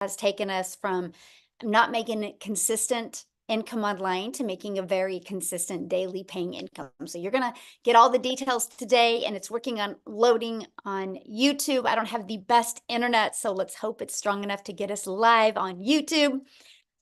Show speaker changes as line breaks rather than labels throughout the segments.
has taken us from not making it consistent income online to making a very consistent daily paying income. So you're going to get all the details today, and it's working on loading on YouTube. I don't have the best internet, so let's hope it's strong enough to get us live on YouTube.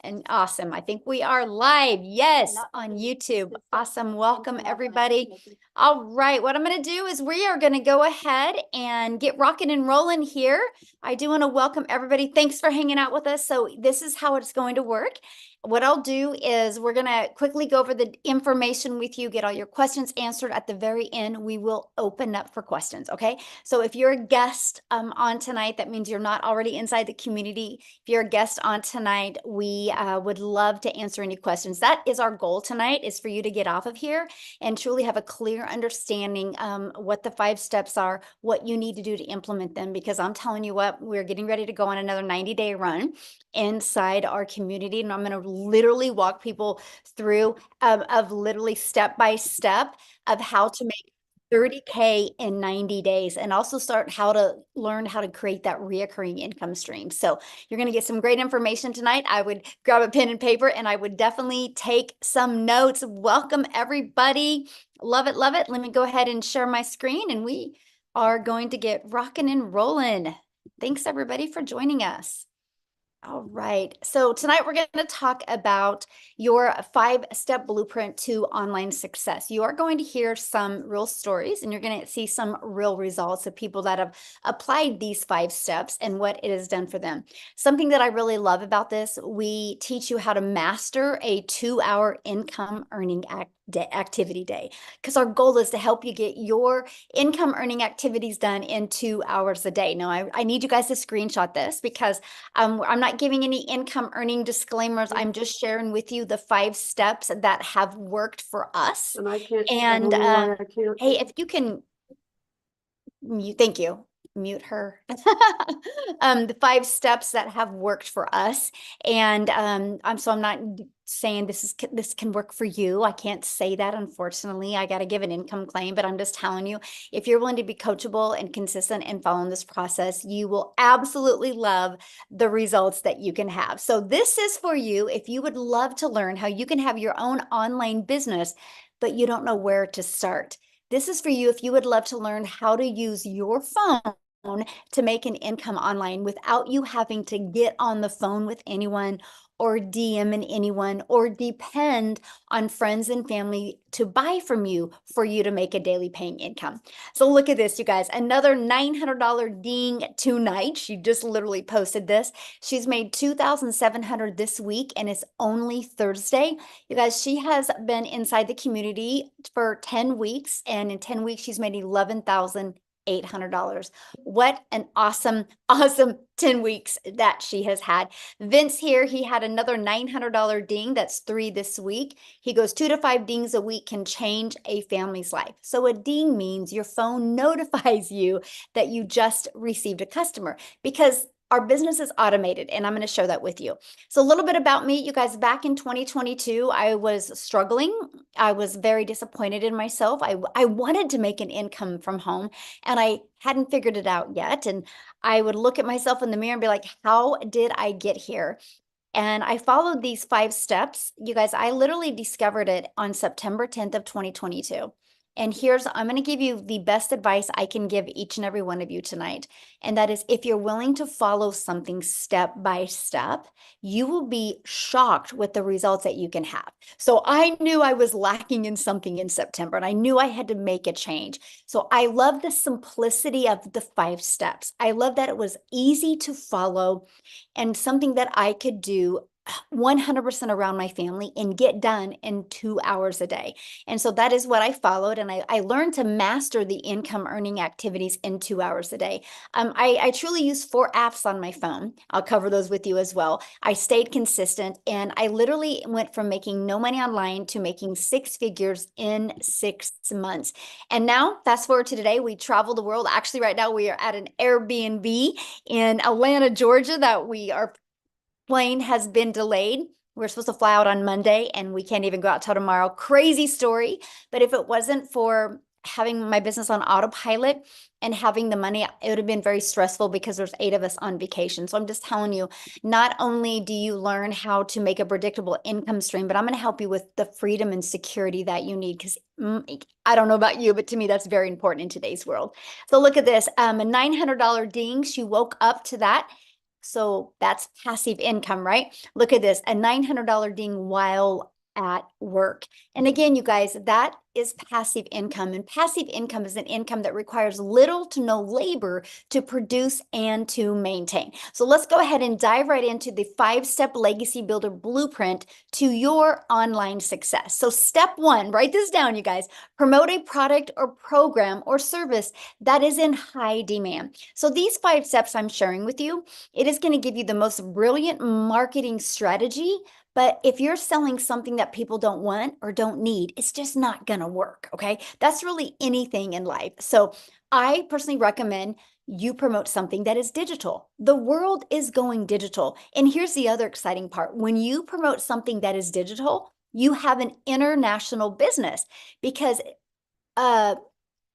And awesome. I think we are live. Yes, on YouTube. Awesome. Welcome, everybody. All right. What I'm going to do is we are going to go ahead and get rocking and rolling here. I do want to welcome everybody. Thanks for hanging out with us. So this is how it's going to work. What I'll do is we're going to quickly go over the information with you, get all your questions answered. At the very end, we will open up for questions. Okay. So if you're a guest on tonight, that means you're not already inside the community. If you're a guest on tonight, we would love to answer any questions. That is our goal tonight, is for you to get off of here and truly have a clear understanding what the 5 steps are, what you need to do to implement them, because I'm telling you what, we're getting ready to go on another 90-day run inside our community. And I'm going to literally walk people through of literally step by step of how to make 30K in 90 days, and also start how to learn how to create that reoccurring income stream. So you're going to get some great information tonight. I would grab a pen and paper, and I would definitely take some notes. Welcome, everybody. Love it, love it. Let me go ahead and share my screen, and we are going to get rocking and rolling. Thanks, everybody, for joining us. All right. So tonight we're going to talk about your 5-step blueprint to online success. You are going to hear some real stories, and you're going to see some real results of people that have applied these 5 steps and what it has done for them. Something that I really love about this, we teach you how to master a 2-hour income earning activity day, because our goal is to help you get your income earning activities done in 2 hours a day. Now, I need you guys to screenshot this, because I'm not giving any income earning disclaimers. I'm just sharing with you the 5 steps that have worked for us.
And I can't.
And
I can't.
hey, if you can thank you. Mute her. The 5 steps that have worked for us. And I'm not saying this can work for you. I can't say that, unfortunately. I got to give an income claim, but I'm just telling you, if you're willing to be coachable and consistent and following this process, you will absolutely love the results that you can have. So this is for you if you would love to learn how you can have your own online business, but you don't know where to start. This is for you if you would love to learn how to use your phone to make an income online without you having to get on the phone with anyone or DM anyone or depend on friends and family to buy from you for you to make a daily paying income. So look at this, you guys, another $900 ding tonight. She just literally posted this. She's made $2,700 this week, and it's only Thursday. You guys, she has been inside the community for 10 weeks, and in 10 weeks, she's made $11,800. What an awesome, awesome 10 weeks that she has had. Vince here, he had another $900 ding. That's 3 this week. He goes 2 to 5 dings a week can change a family's life. So a ding means your phone notifies you that you just received a customer, because our business is automated, and I'm going to show that with you. So a little bit about me, you guys. Back in 2022, I was struggling. I was very disappointed in myself. I wanted to make an income from home, and I hadn't figured it out yet. And I would look at myself in the mirror and be like, how did I get here? And I followed these 5 steps. You guys, I literally discovered it on September 10th of 2022. And I'm going to give you the best advice I can give each and every one of you tonight. And that is, if you're willing to follow something step by step, you will be shocked with the results that you can have. So I knew I was lacking in something in September, and I knew I had to make a change. So I love the simplicity of the 5 steps. I love that it was easy to follow and something that I could do 100% around my family and get done in 2 hours a day. And so that is what I followed. And I learned to master the income earning activities in 2 hours a day. I truly use 4 apps on my phone. I'll cover those with you as well. I stayed consistent, and I literally went from making no money online to making 6 figures in 6 months. And now, fast forward to today, we travel the world. Actually, right now we are at an Airbnb in Atlanta, Georgia, that our plane has been delayed. We're supposed to fly out on Monday, and we can't even go out till tomorrow. Crazy story. But if it wasn't for having my business on autopilot and having the money, it would have been very stressful because there's 8 of us on vacation. So I'm just telling you, not only do you learn how to make a predictable income stream, but I'm going to help you with the freedom and security that you need. Because I don't know about you, but to me, that's very important in today's world. So look at this, a $900 ding. She woke up to that. So that's passive income, right? Look at this, a $900 ding while at work. And again, you guys, that is passive income. And passive income is an income that requires little to no labor to produce and to maintain. So let's go ahead and dive right into the 5-step legacy builder blueprint to your online success. So step 1, write this down, you guys, promote a product or program or service that is in high demand. So these 5 steps I'm sharing with you, it is going to give you the most brilliant marketing strategy. But if you're selling something that people don't want or don't need, it's just not going to work. Okay. That's really anything in life. So I personally recommend you promote something that is digital. The world is going digital. And here's the other exciting part. When you promote something that is digital, you have an international business because a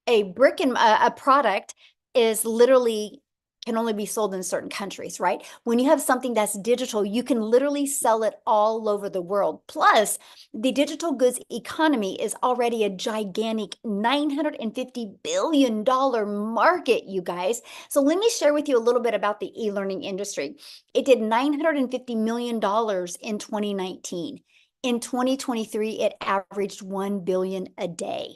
brick and a product is literally can only be sold in certain countries, right? When you have something that's digital, you can literally sell it all over the world. Plus, the digital goods economy is already a gigantic $950 billion market, you guys. So let me share with you a little bit about the e-learning industry. It did $950 million in 2019. In 2023, it averaged $1 billion a day.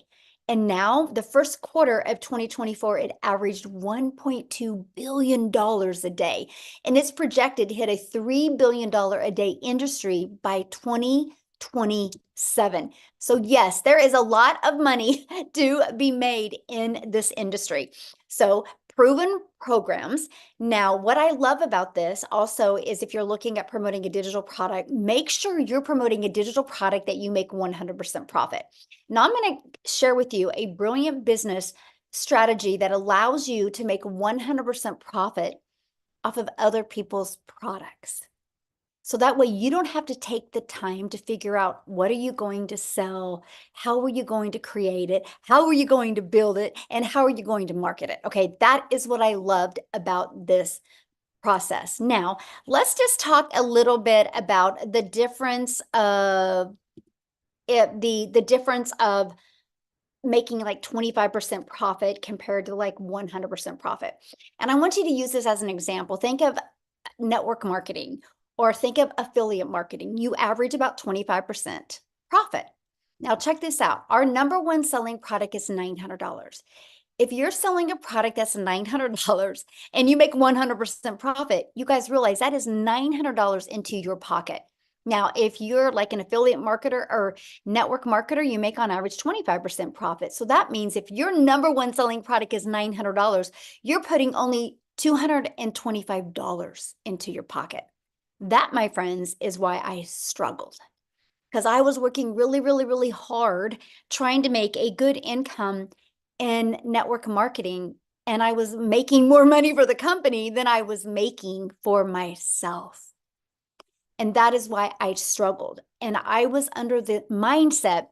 And now, the first quarter of 2024, it averaged $1.2 billion a day. And it's projected to hit a $3 billion a day industry by 2027. So yes, there is a lot of money to be made in this industry. So proven programs. Now, what I love about this also is if you're looking at promoting a digital product, make sure you're promoting a digital product that you make 100% profit. Now, I'm going to share with you a brilliant business strategy that allows you to make 100% profit off of other people's products. So that way you don't have to take the time to figure out what are you going to sell, how are you going to create it, how are you going to build it, and how are you going to market it. Okay, that is what I loved about this process. Now, let's just talk a little bit about the difference of the difference of making like 25% profit compared to like 100% profit. And I want you to use this as an example. Think of network marketing or think of affiliate marketing. You average about 25% profit. Now check this out. Our number one selling product is $900. If you're selling a product that's $900 and you make 100% profit, you guys realize that is $900 into your pocket. Now, if you're like an affiliate marketer or network marketer, you make on average 25% profit. So that means if your number one selling product is $900, you're putting only $225 into your pocket. That, my friends, is why I struggled. Because I was working really, really, really hard trying to make a good income in network marketing. And I was making more money for the company than I was making for myself. And that is why I struggled. And I was under the mindset,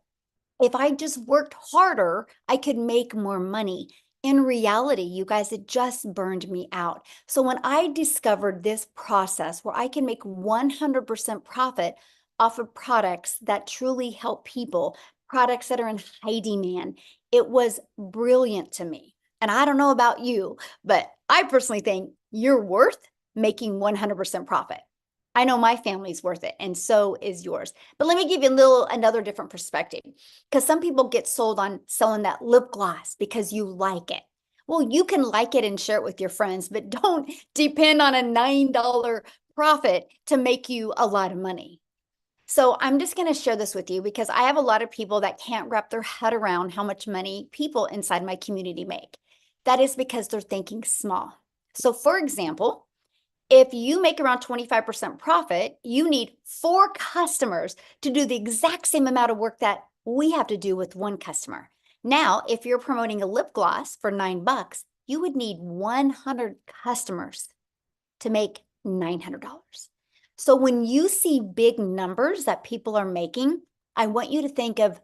if I just worked harder, I could make more money. In reality, you guys, it just burned me out. So when I discovered this process where I can make 100% profit off of products that truly help people, products that are in high demand, it was brilliant to me. And I don't know about you, but I personally think you're worth making 100% profit. I know my family's worth it, and so is yours. But let me give you another different perspective, because some people get sold on selling that lip gloss because you like it. Well, you can like it and share it with your friends, but don't depend on a $9 profit to make you a lot of money. So I'm just going to share this with you because I have a lot of people that can't wrap their head around how much money people inside my community make. That is because they're thinking small. So for example, if you make around 25% profit, you need 4 customers to do the exact same amount of work that we have to do with 1 customer. Now, if you're promoting a lip gloss for $9, you would need 100 customers to make $900. So when you see big numbers that people are making, I want you to think of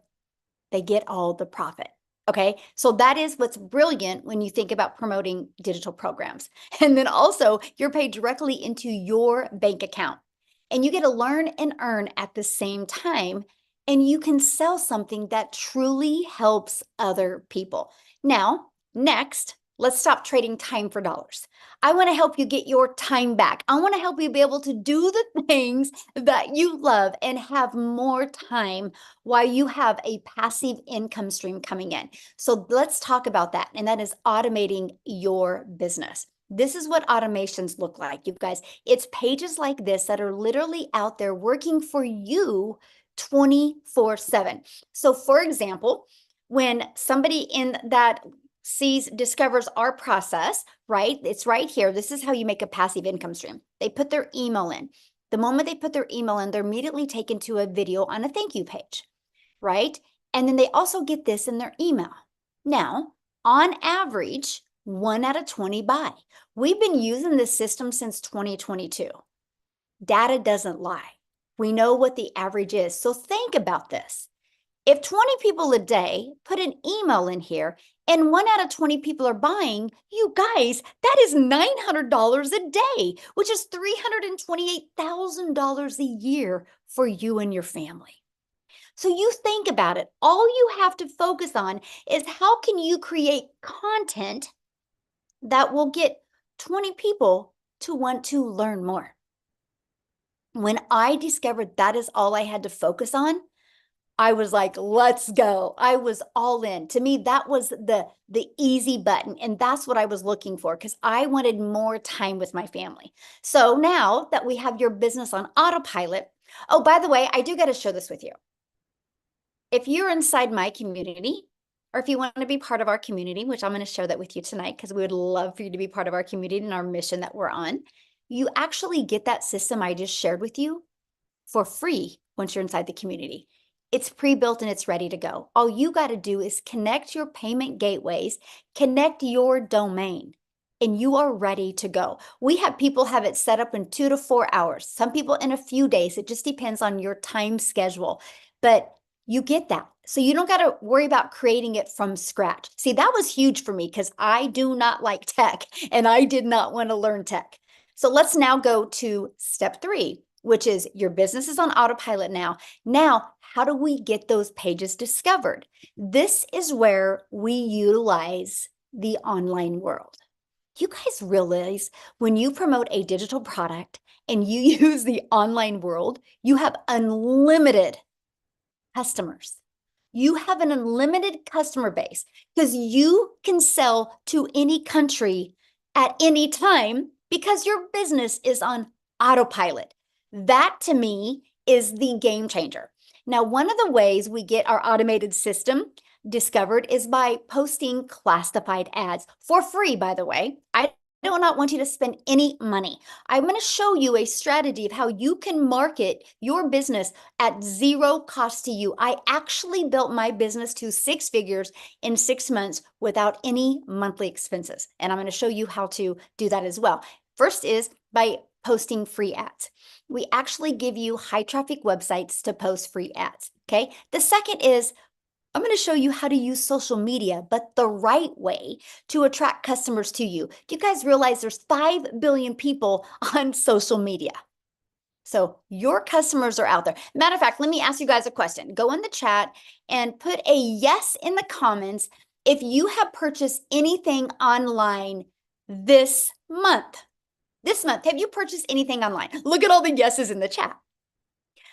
they get all the profit. Okay, so that is what's brilliant when you think about promoting digital programs. And then also, you're paid directly into your bank account. And you get to learn and earn at the same time. And you can sell something that truly helps other people. Now, next, let's stop trading time for dollars. I want to help you get your time back. I want to help you be able to do the things that you love and have more time while you have a passive income stream coming in. So let's talk about that. And that is automating your business. This is what automations look like, you guys. It's pages like this that are literally out there working for you 24/7. So for example, when somebody in that discovers our process, right? It's right here. This is how you make a passive income stream. They put their email in. The moment they put their email in, they're immediately taken to a video on a thank you page, right? And then they also get this in their email. Now, on average, 1 out of 20 buy. We've been using this system since 2022. Data doesn't lie. We know what the average is. So think about this. If 20 people a day put an email in here and 1 out of 20 people are buying, you guys, that is $900 a day, which is $328,000 a year for you and your family. So you think about it. All you have to focus on is how can you create content that will get 20 people to want to learn more. When I discovered that is all I had to focus on, I was like, let's go. I was all in. To me, that was the easy button. And that's what I was looking for because I wanted more time with my family. So now that we have your business on autopilot, oh, by the way, I do got to share this with you. If you're inside my community, or if you want to be part of our community, which I'm going to share that with you tonight because we would love for you to be part of our community and our mission that we're on, you actually get that system I just shared with you for free once you're inside the community. It's pre-built and it's ready to go. All you got to do is connect your payment gateways, connect your domain, and you are ready to go. We have people have it set up in 2 to 4 hours. Some people in a few days. It just depends on your time schedule. But you get that. So you don't got to worry about creating it from scratch. See, that was huge for me because I do not like tech and I did not want to learn tech. So let's now go to step 3, which is your business is on autopilot now. Now, how do we get those pages discovered? This is where we utilize the online world. You guys realize when you promote a digital product and you use the online world, you have unlimited customers. You have an unlimited customer base because you can sell to any country at any time because your business is on autopilot. That to me is the game changer. Now, one of the ways we get our automated system discovered is by posting classified ads for free, by the way. I do not want you to spend any money. I'm going to show you a strategy of how you can market your business at zero cost to you. I actually built my business to 6 figures in 6 months without any monthly expenses. And I'm going to show you how to do that as well. First is by posting free ads. We actually give you high traffic websites to post free ads. Okay. The second is I'm going to show you how to use social media, but the right way to attract customers to you. Do you guys realize there's 5 billion people on social media? So your customers are out there. Matter of fact, let me ask you guys a question. Go in the chat and put a yes in the comments if you have purchased anything online this month. This month, have you purchased anything online? Look at all the yeses in the chat.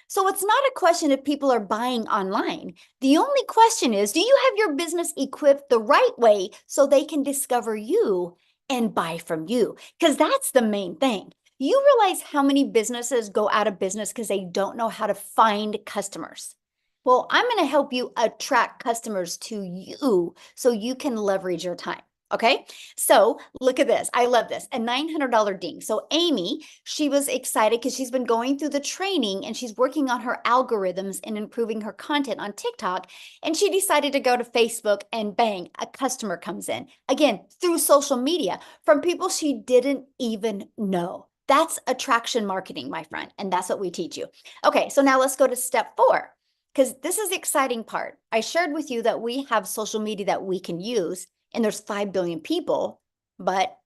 So it's not a question if people are buying online. The only question is, do you have your business equipped the right way so they can discover you and buy from you? Because that's the main thing. You realize how many businesses go out of business because they don't know how to find customers. Well, I'm going to help you attract customers to you so you can leverage your time. Okay, so look at this. I love this. A $900 ding. So Amy, she was excited because she's been going through the training and she's working on her algorithms and improving her content on TikTok. And she decided to go to Facebook and bang, a customer comes in. Again, through social media from people she didn't even know. That's attraction marketing, my friend. And that's what we teach you. Okay, so now let's go to step 4. Because this is the exciting part. I shared with you that we have social media that we can use, and there's 5 billion people, but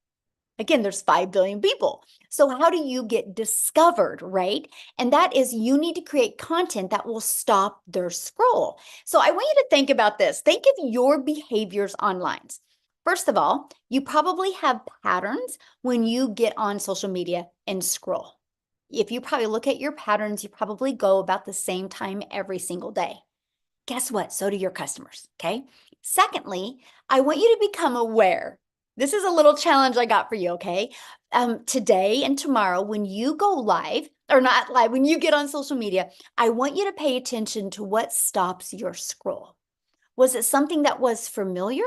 again, there's 5 billion people. So how do you get discovered, right? And that is you need to create content that will stop their scroll. So I want you to think about this. Think of your behaviors online. First of all, you probably have patterns when you get on social media and scroll. If you probably look at your patterns, you probably go about the same time every single day. Guess what? So do your customers. Okay. Secondly, I want you to become aware. This is a little challenge I got for you. Okay. Today and tomorrow, when you go live or not live, when you get on social media, I want you to pay attention to what stops your scroll. Was it something that was familiar?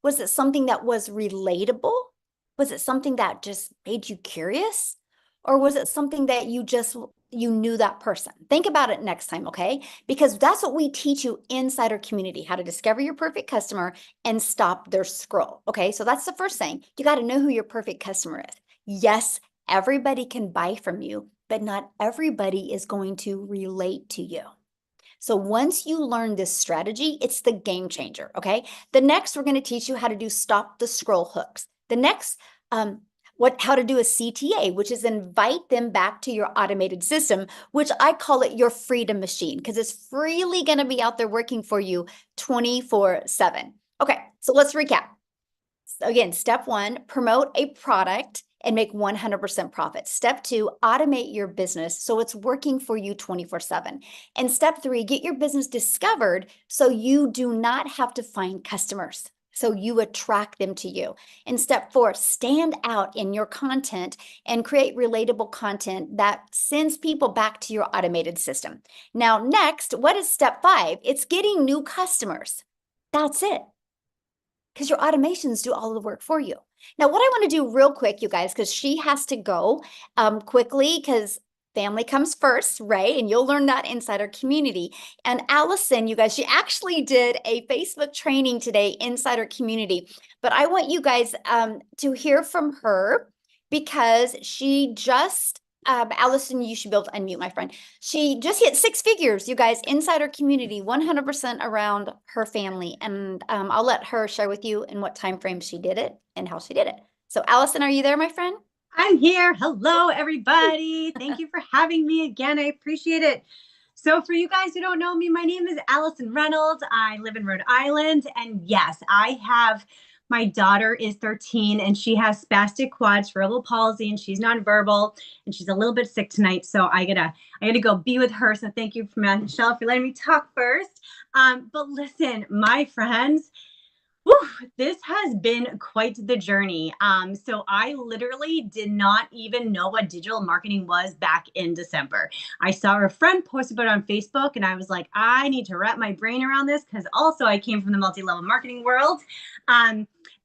Was it something that was relatable? Was it something that just made you curious? Or was it something that you knew that person? Think about it next time, okay? Because that's what we teach you inside our community, how to discover your perfect customer and stop their scroll. Okay, so that's the first thing. You got to know who your perfect customer is. Yes, everybody can buy from you, but not everybody is going to relate to you. So once you learn this strategy, it's the game changer, okay? The next, we're gonna teach you how to do stop the scroll hooks. The next, how to do a CTA, which is invite them back to your automated system, which I call it your freedom machine, because it's freely gonna be out there working for you 24/7. Okay, so let's recap. Again, step one, promote a product and make 100% profit. Step two, automate your business so it's working for you 24/7. And step three, get your business discovered so you do not have to find customers. So you attract them to you. And step four, stand out in your content and create relatable content that sends people back to your automated system. Now, next, what is step five? It's getting new customers. That's it, because your automations do all the work for you. Now, what I want to do real quick, you guys, because she has to go quickly because family comes first, right? And you'll learn that inside our community. And Allison, you guys, she actually did a Facebook training today inside our community. But I want you guys to hear from her because she just Allison, you should be able to unmute, my friend. She just hit 6 figures, you guys, inside our community, 100% around her family. And I'll let her share with you in what time frame she did it and how she did it. So Allison, are you there, my friend?
I'm here. Hello, everybody. Thank you for having me again. I appreciate it. So for you guys who don't know me, my name is Allison Reynolds. I live in Rhode Island. And yes, my daughter is 13 and she has spastic quad cerebral palsy and she's nonverbal and she's a little bit sick tonight. So I gotta go be with her. So thank you, Michelle, for letting me talk first. But listen, my friends, whew, this has been quite the journey. So I literally did not even know what digital marketing was back in December. I saw a friend post about it on Facebook and I was like, I need to wrap my brain around this because also I came from the multi-level marketing world.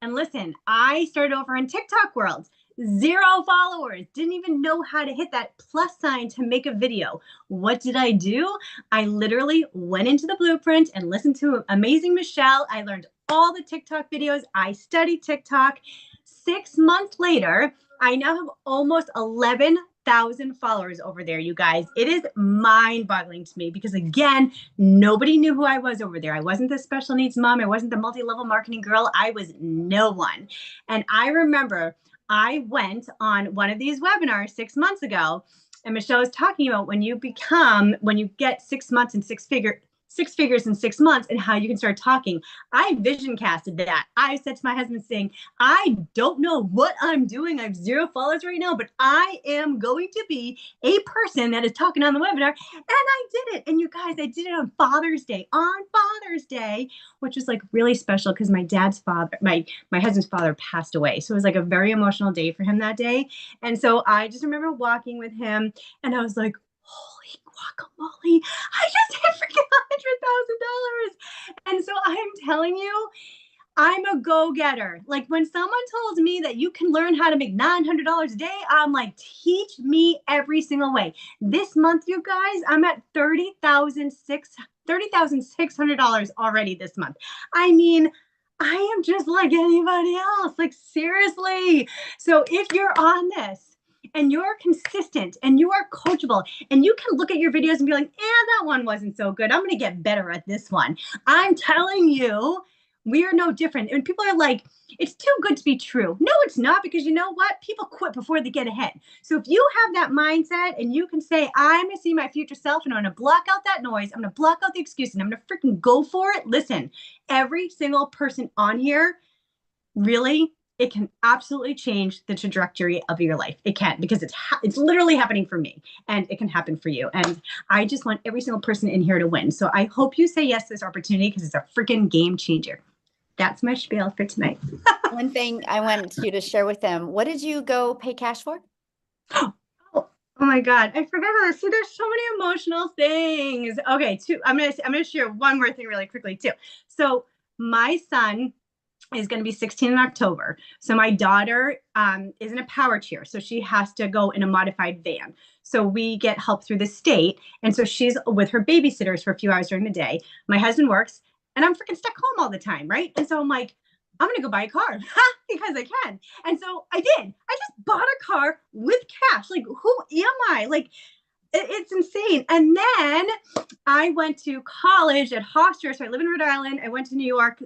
And listen, I started over in TikTok world. 0 followers, didn't even know how to hit that plus sign to make a video. What did I do? I literally went into the blueprint and listened to Amazing Michelle. I learned all the TikTok videos. I studied TikTok. 6 months later, I now have almost 11,000 followers over there, you guys. It is mind-boggling to me because, again, nobody knew who I was over there. I wasn't the special needs mom. I wasn't the multi-level marketing girl. I was no one. And I remember I went on one of these webinars 6 months ago, and Michelle was talking about when you get 6 months and six figures in 6 months and how you can start talking. I vision casted that. I said to my husband saying, I don't know what I'm doing. I have 0 followers right now, but I am going to be a person that is talking on the webinar. And I did it. And you guys, I did it on Father's Day, which is like really special because my husband's father passed away. So it was like a very emotional day for him that day. And so I just remember walking with him and I was like, holy guacamole, I just hit freaking $100,000. And so I'm telling you, I'm a go-getter. Like when someone told me that you can learn how to make $900 a day, I'm like, teach me every single way. This month, you guys, I'm at $30,600 already this month. I mean, I am just like anybody else. Like seriously. So if you're on this and you're consistent and you are coachable and you can look at your videos and be like, that one wasn't so good. I'm going to get better at this one. I'm telling you, we are no different. And people are like, it's too good to be true. No, it's not, because you know what? People quit before they get ahead. So if you have that mindset and you can say, I'm going to see my future self and I'm going to block out that noise, I'm going to block out the excuses, and I'm going to freaking go for it. Listen, every single person on here, really, it can absolutely change the trajectory of your life. It can, because it's literally happening for me, and it can happen for you. And I just want every single person in here to win. So I hope you say yes to this opportunity, because it's a freaking game changer. That's my spiel for tonight.
One thing I want you to share with them, what did you go pay cash for?
Oh my God, I forgot about this. So there's so many emotional things. Okay, I'm gonna share one more thing really quickly too. So my son is going to be 16 in October. So my daughter is in a power chair, so she has to go in a modified van. So we get help through the state, and so she's with her babysitters for a few hours during the day. My husband works, and I'm freaking stuck home all the time, right? And so I'm like, I'm gonna go buy a car because I can. And so I did. I just bought a car with cash. Like, who am I? Like, it's insane. And then I went to college at Hofstra. So I live in Rhode Island. I went to New York,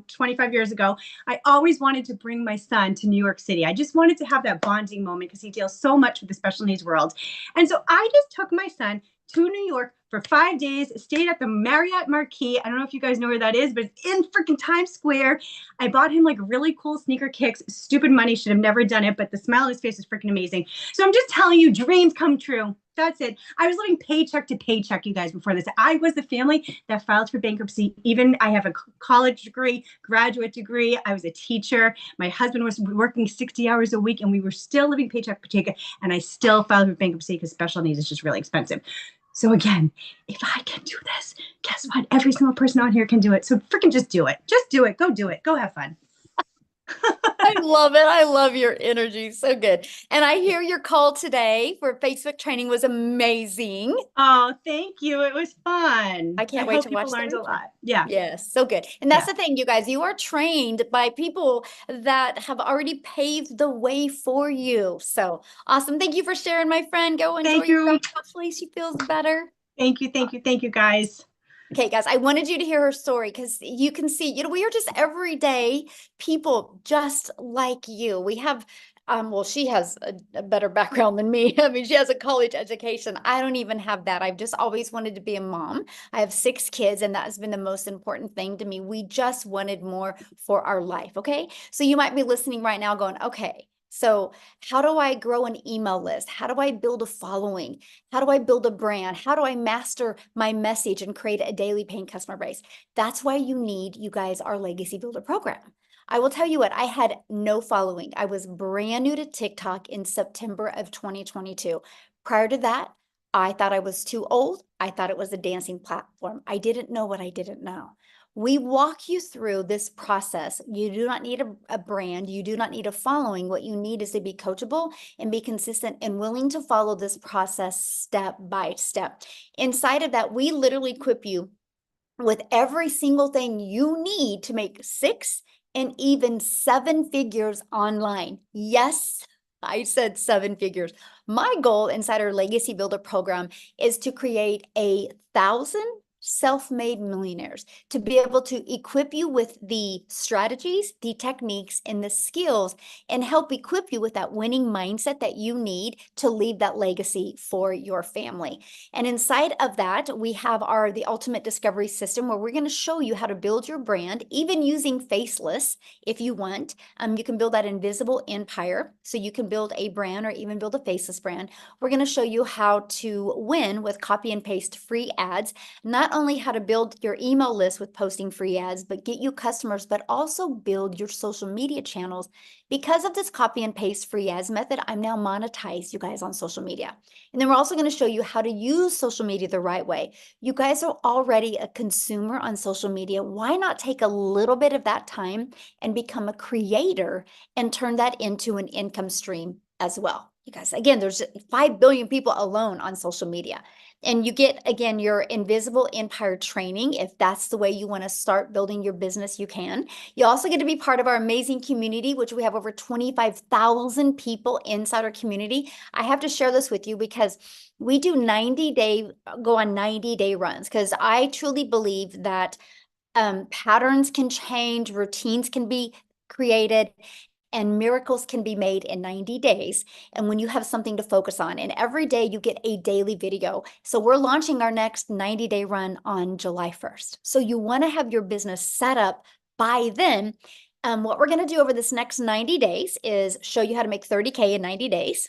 25 years ago. I always wanted to bring my son to New York City. I just wanted to have that bonding moment, because he deals so much with the special needs world. And so I just took my son to New York for 5 days, stayed at the Marriott Marquis. I don't know if you guys know where that is, but it's in freaking Times Square. I bought him like really cool sneaker kicks. Stupid money, should have never done it, but the smile on his face is freaking amazing. So I'm just telling you, dreams come true. That's it. I was living paycheck to paycheck, you guys, before this. I was the family that filed for bankruptcy. Even I have a college degree, graduate degree. I was a teacher. My husband was working 60 hours a week, and we were still living paycheck to paycheck. And I still filed for bankruptcy because special needs is just really expensive. So again, if I can do this, guess what? Every single person on here can do it. So freaking just do it. Just do it. Go do it. Go have fun.
I love it. I love your energy. So good. And I hear your call today for Facebook training was amazing.
Oh, thank you. It was fun.
I
I
can't wait
hope
to
people
watch the
learned a
replay.
lot. Yeah.
Yes, so good. And that's
Yeah.
the thing, you guys, you are trained by people that have already paved the way for you. So awesome. Thank you for sharing, my friend. Go enjoy
Thank
your
you.
girl. Hopefully she feels better.
Thank you. Thank you. Thank you, guys.
Okay, guys, I wanted you to hear her story because you can see, we are just everyday people just like you. We have, well, she has a better background than me. I mean, she has a college education. I don't even have that. I've just always wanted to be a mom. I have 6 kids, and that has been the most important thing to me. We just wanted more for our life, okay? So you might be listening right now going, okay, so how do I grow an email list? How do I build a following? How do I build a brand? How do I master my message and create a daily paying customer base? That's why you guys, our Legacy Builder program. I will tell you what, I had no following. I was brand new to TikTok in September of 2022. Prior to that, I thought I was too old. I thought it was a dancing platform. I didn't know what I didn't know. We walk you through this process. You do not need a brand. You do not need a following. What you need is to be coachable and be consistent and willing to follow this process step by step. Inside of that, we literally equip you with every single thing you need to make 6 and even 7 figures online. Yes, I said 7 figures. My goal inside our Legacy Builder program is to create 1,000 self-made millionaires, to be able to equip you with the strategies, the techniques, and the skills, and help equip you with that winning mindset that you need to leave that legacy for your family. And inside of that, we have the ultimate discovery system, where we're going to show you how to build your brand, even using faceless if you want. You can build that invisible empire, so you can build a brand or even build a faceless brand. We're going to show you how to win with copy and paste free ads, not only how to build your email list with posting free ads, but get you customers, but also build your social media channels. Because of this copy and paste free ads method, I'm now monetized, you guys, on social media. And then we're also going to show you how to use social media the right way. You guys are already a consumer on social media. Why not take a little bit of that time and become a creator and turn that into an income stream as well? You guys, again, there's 5 billion people alone on social media. And you get, again, your invisible empire training. If that's the way you want to start building your business, you can. You also get to be part of our amazing community, which we have over 25,000 people inside our community. I have to share this with you because we do go on 90-day runs, because I truly believe that patterns can change, routines can be created, and miracles can be made in 90 days. And when you have something to focus on, and every day you get a daily video. So we're launching our next 90-day run on July 1st. So you want to have your business set up by then. What we're going to do over this next 90 days is show you how to make 30K in 90 days.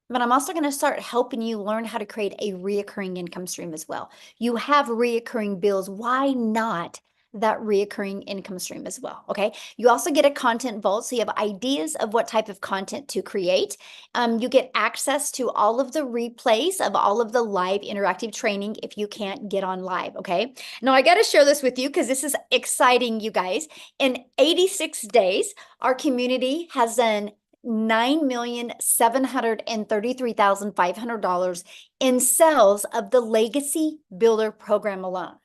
But I'm also going to start helping you learn how to create a reoccurring income stream as well. You have reoccurring bills. Why not that reoccurring income stream as well? Okay. You also get a content vault. So you have ideas of what type of content to create. You get access to all of the replays of all of the live interactive training if you can't get on live. Okay. Now I got to share this with you because this is exciting, you guys. In 86 days, our community has done $9,733,500 in sales of the Legacy Builder program alone.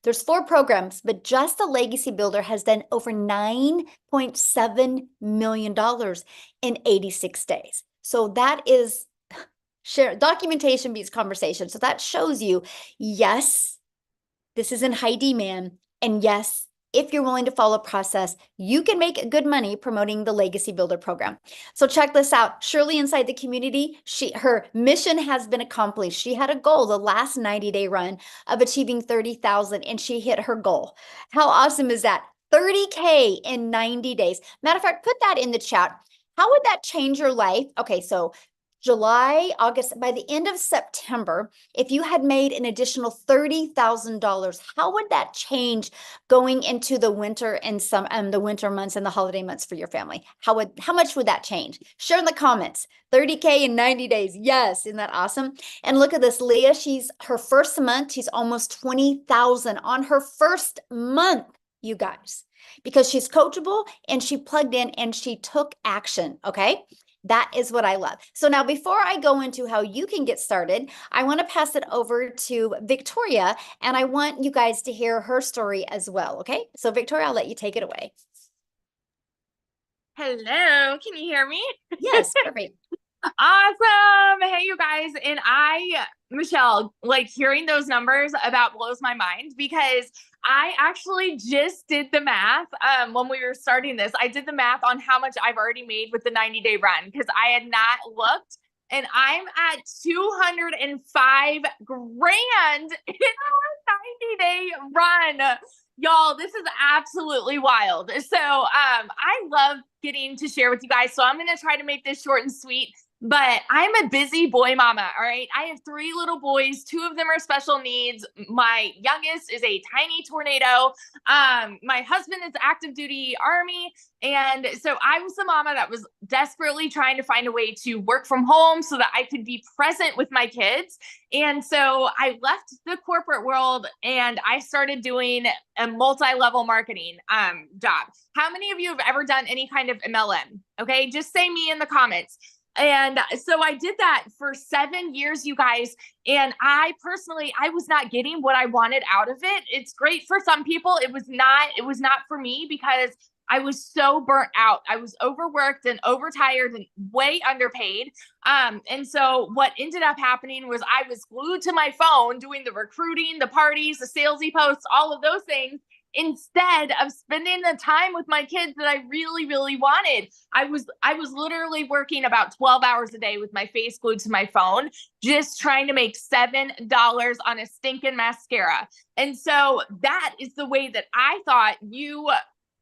There's 4 programs, but just the Legacy Builder has done over $9.7 million in 86 days. So that is documentation beats conversation. So that shows you, yes, this is in high demand. And yes, if you're willing to follow process, you can make good money promoting the Legacy Builder program. So check this out. Shirley inside the community, her mission has been accomplished. She had a goal the last 90-day run of achieving 30,000, and she hit her goal. How awesome is that? 30K in 90 days. Matter of fact, put that in the chat. How would that change your life? Okay, so July, August, by the end of September, if you had made an additional $30,000, how would that change going into the winter and the winter months and the holiday months for your family? How much would that change? Share in the comments. 30K in 90 days. Yes, isn't that awesome? And look at this, Leah. Her first month, she's almost 20,000 on her first month, you guys, because she's coachable and she plugged in and she took action. Okay. That is what I love. So now, before I go into how you can get started, I want to pass it over to Victoria, and I want you guys to hear her story as well. Okay. So Victoria, I'll let you take it away.
Hello, can you hear me?
Yes, perfect.
Awesome. Hey, you guys. And Michelle, like hearing those numbers about blows my mind because I actually just did the math. When we were starting this, I did the math on how much I've already made with the 90-day run because I had not looked, and I'm at 205 grand in our 90-day run. Y'all, this is absolutely wild. So I love getting to share with you guys. So I'm going to try to make this short and sweet. But I'm a busy boy mama, all right? I have 3 little boys. 2 of them are special needs. My youngest is a tiny tornado. My husband is active duty Army. And so I was the mama that was desperately trying to find a way to work from home so that I could be present with my kids. And so I left the corporate world and I started doing a multi-level marketing job. How many of you have ever done any kind of MLM? Okay, just say me in the comments. And so I did that for 7 years, you guys. And I was not getting what I wanted out of it. It's great for some people. It was not for me because I was so burnt out. I was overworked and overtired and way underpaid. And so what ended up happening was I was glued to my phone doing the recruiting, the parties, the salesy posts, all of those things, instead of spending the time with my kids that I really, really wanted. I was literally working about 12 hours a day with my face glued to my phone, just trying to make $7 on a stinking mascara. And so that is the way that I thought you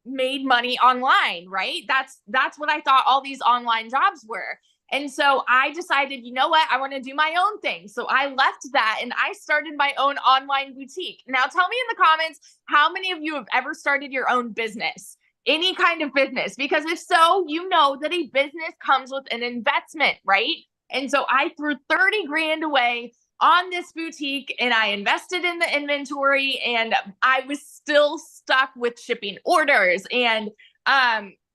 made money online, right? That's what I thought all these online jobs were. And so I decided, you know what? I want to do my own thing. So I left that and I started my own online boutique. Now tell me in the comments, how many of you have ever started your own business? Any kind of business? Because if so, you know that a business comes with an investment, right? And so I threw 30 grand away on this boutique and I invested in the inventory, and I was still stuck with shipping orders and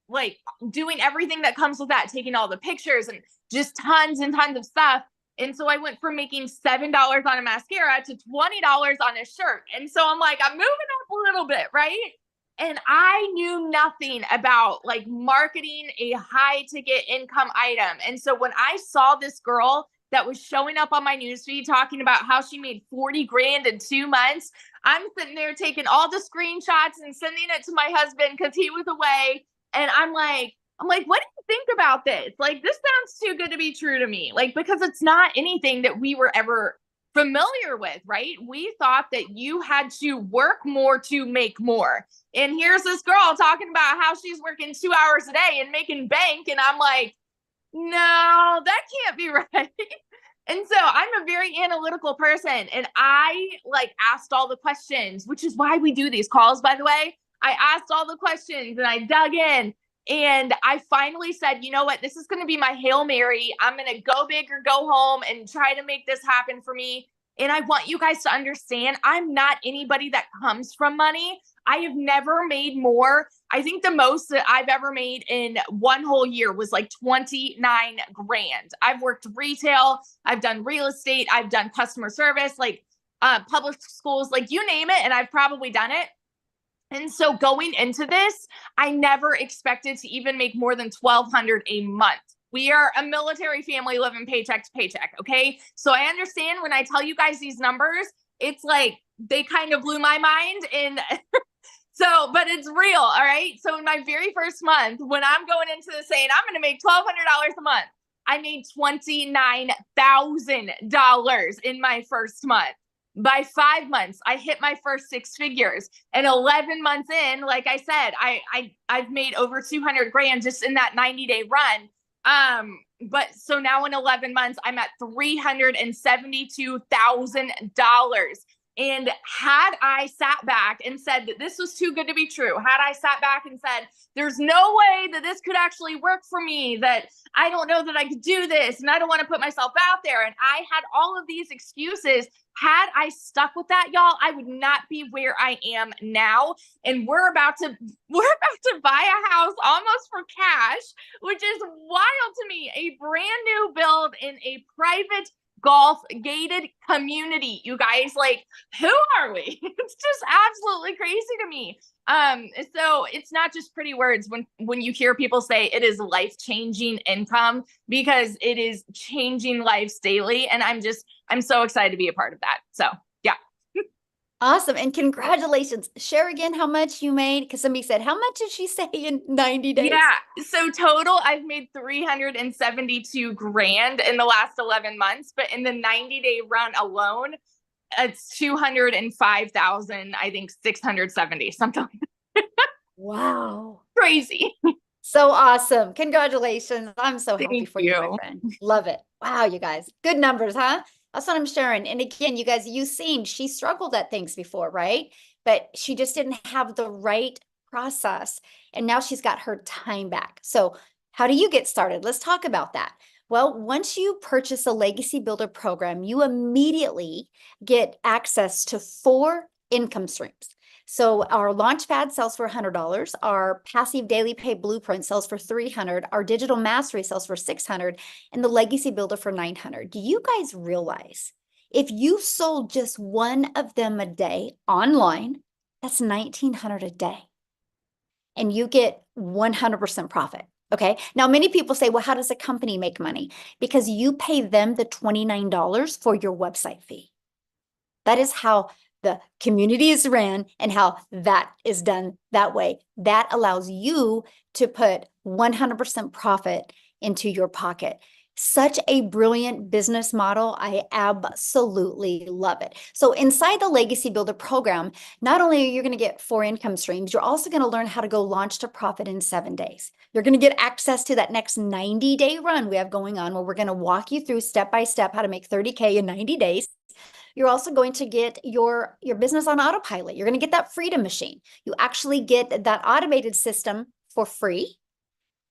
like doing everything that comes with that, taking all the pictures. And just tons and tons of stuff. And so I went from making $7 on a mascara to $20 on a shirt. And so I'm like, I'm moving up a little bit, right? And I knew nothing about like marketing a high ticket income item. And so when I saw this girl that was showing up on my newsfeed talking about how she made 40 grand in 2 months, I'm sitting there taking all the screenshots and sending it to my husband because he was away. And I'm like, what do you think about this? Like, this sounds too good to be true to me. Like, because it's not anything that we were ever familiar with, right? We thought that you had to work more to make more. And here's this girl talking about how she's working 2 hours a day and making bank. And I'm like, no, that can't be right. And so I'm a very analytical person, and I like asked all the questions, which is why we do these calls, by the way. I asked all the questions and I dug in, and I finally said, you know what, this is going to be my Hail Mary. I'm going to go big or go home and try to make this happen for me. And I want you guys to understand, I'm not anybody that comes from money. I have never made more. I think the most that I've ever made in one whole year was like 29 grand. I've worked retail, I've done real estate, I've done customer service, like public schools, like you name it, and I've probably done it. And so going into this, I never expected to even make more than $1,200 a month. We are a military family living paycheck to paycheck. Okay. So I understand when I tell you guys these numbers, it's like they kind of blew my mind. And so, but it's real. All right. So in my very first month, when I'm going into this saying I'm going to make $1,200 a month, I made $29,000 in my first month. By 5 months, I hit my first 6 figures. And 11 months in, like I said, I've made over 200 grand just in that 90-day run. But so now in 11 months, I'm at $372,000. And had I sat back and said that this was too good to be true, had I sat back and said, there's no way that this could actually work for me, that I don't know that I could do this, and I don't want to put myself out there, and I had all of these excuses, had I stuck with that, y'all, I would not be where I am now. And we're about to buy a house almost for cash, which is wild to me. A brand new build in a private golf gated community, you guys. Like, who are we? It's just absolutely crazy to me. So it's not just pretty words when you hear people say it is life-changing income, because it is changing lives daily. And I'm so excited to be a part of that. So yeah.
Awesome. And congratulations. Share again how much you made, because somebody said, how much did she say in 90 days?
Yeah. So total, I've made 372 grand in the last 11 months, but in the 90-day run alone, it's 205,000, I think 670, something like that.
Wow.
Crazy.
So awesome. Congratulations. I'm so happy
Thank
for you, my friend. Love it. Wow, you guys. Good numbers, huh? That's what I'm sharing. And again, you guys, you've seen she struggled at things before, right? But she just didn't have the right process. And now she's got her time back. So how do you get started? Let's talk about that. Well, once you purchase a Legacy Builder program, you immediately get access to 4 income streams. So our Launchpad sells for $100. Our Passive Daily Pay Blueprint sells for $300. Our Digital Mastery sells for $600, and the Legacy Builder for $900. Do you guys realize if you sold just one of them a day online, that's $1,900 a day, and you get 100% profit? Okay. Now, many people say, well, how does a company make money? Because you pay them the $29 for your website fee. That is how the community is ran and how that is done that way. That allows you to put 100% profit into your pocket. Such a brilliant business model. I absolutely love it. So inside the Legacy Builder program, not only are you going to get 4 income streams, you're also going to learn how to go launch to profit in 7 days. You're going to get access to that next 90-day run we have going on, where we're going to walk you through step by step how to make 30K in 90 days. You're also going to get your business on autopilot. You're going to get that Freedom Machine. You actually get that automated system for free.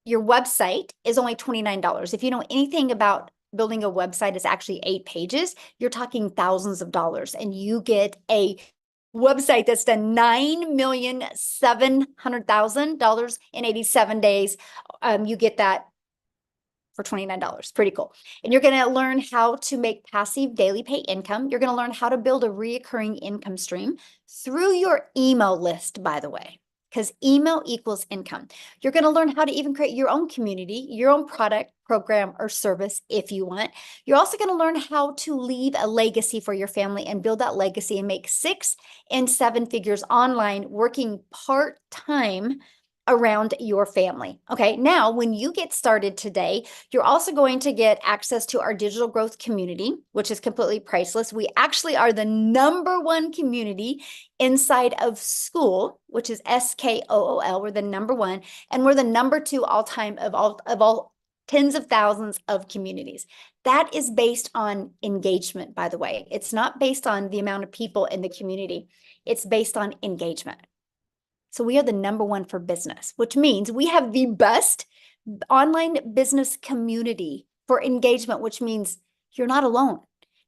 Your website is only $29. If you know anything about building a website, it's actually 8 pages. You're talking thousands of dollars, and you get a website that's done $9,700,000 in 87 days. You get that for $29. Pretty cool. And you're going to learn how to make passive daily pay income. You're going to learn how to build a reoccurring income stream through your email list, by the way, because email equals income. You're going to learn how to even create your own community, your own product, program, or service if you want. You're also going to learn how to leave a legacy for your family and build that legacy and make 6 and 7 figures online working part-time around your family. Okay, now when you get started today, you're also going to get access to our digital growth community, which is completely priceless. We actually are the #1 community inside of school, which is SKOOL. We're the #1, and we're the #2 all-time of all tens of thousands of communities. That is based on engagement, by the way. It's not based on the amount of people in the community. It's based on engagement. So we are the #1 for business, which means we have the best online business community for engagement, which means you're not alone.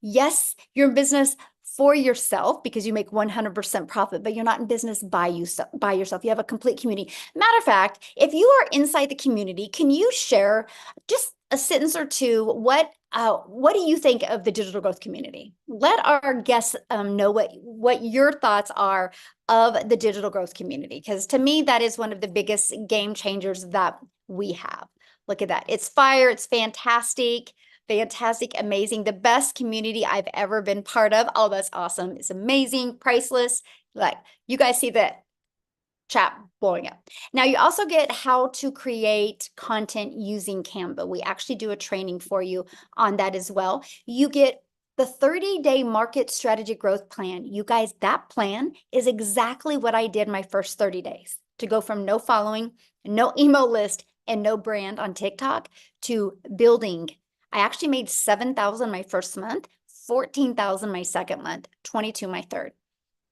Yes, you're in business for yourself because you make 100% profit, but you're not in business by yourself. You have a complete community. Matter of fact, if you are inside the community, can you share just a sentence or two? What do you think of the digital growth community? Let our guests know what your thoughts are of the digital growth community, because to me, that is one of the biggest game changers that we have. Look at that. It's fire. It's fantastic. Fantastic, amazing, the best community I've ever been part of. Oh, that's awesome. It's amazing, priceless. Like, you guys see that chat blowing up. Now, you also get how to create content using Canva. We actually do a training for you on that as well. You get the 30-day market strategy growth plan. You guys, that plan is exactly what I did my first 30 days to go from no following, no email list, and no brand on TikTok to building. I actually made 7,000 my first month, 14,000 my second month, 22 my third.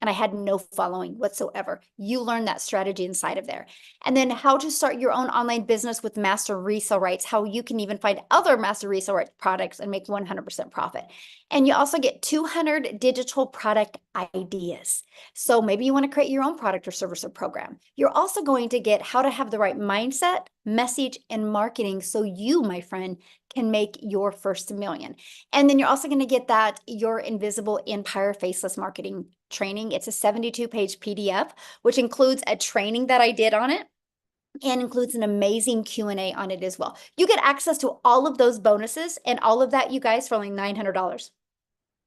And I had no following whatsoever. You learn that strategy inside of there. And then how to start your own online business with master resale rights, how you can even find other master resale rights products and make 100% profit. And you also get 200 digital product ideas. So maybe you want to create your own product or service or program. You're also going to get how to have the right mindset, message, and marketing so you, my friend, can make your first million. And then you're also going to get that Your Invisible Empire Faceless Marketing training. It's a 72-page PDF, which includes a training that I did on it and includes an amazing Q&A on it as well. You get access to all of those bonuses and all of that, you guys, for only $900.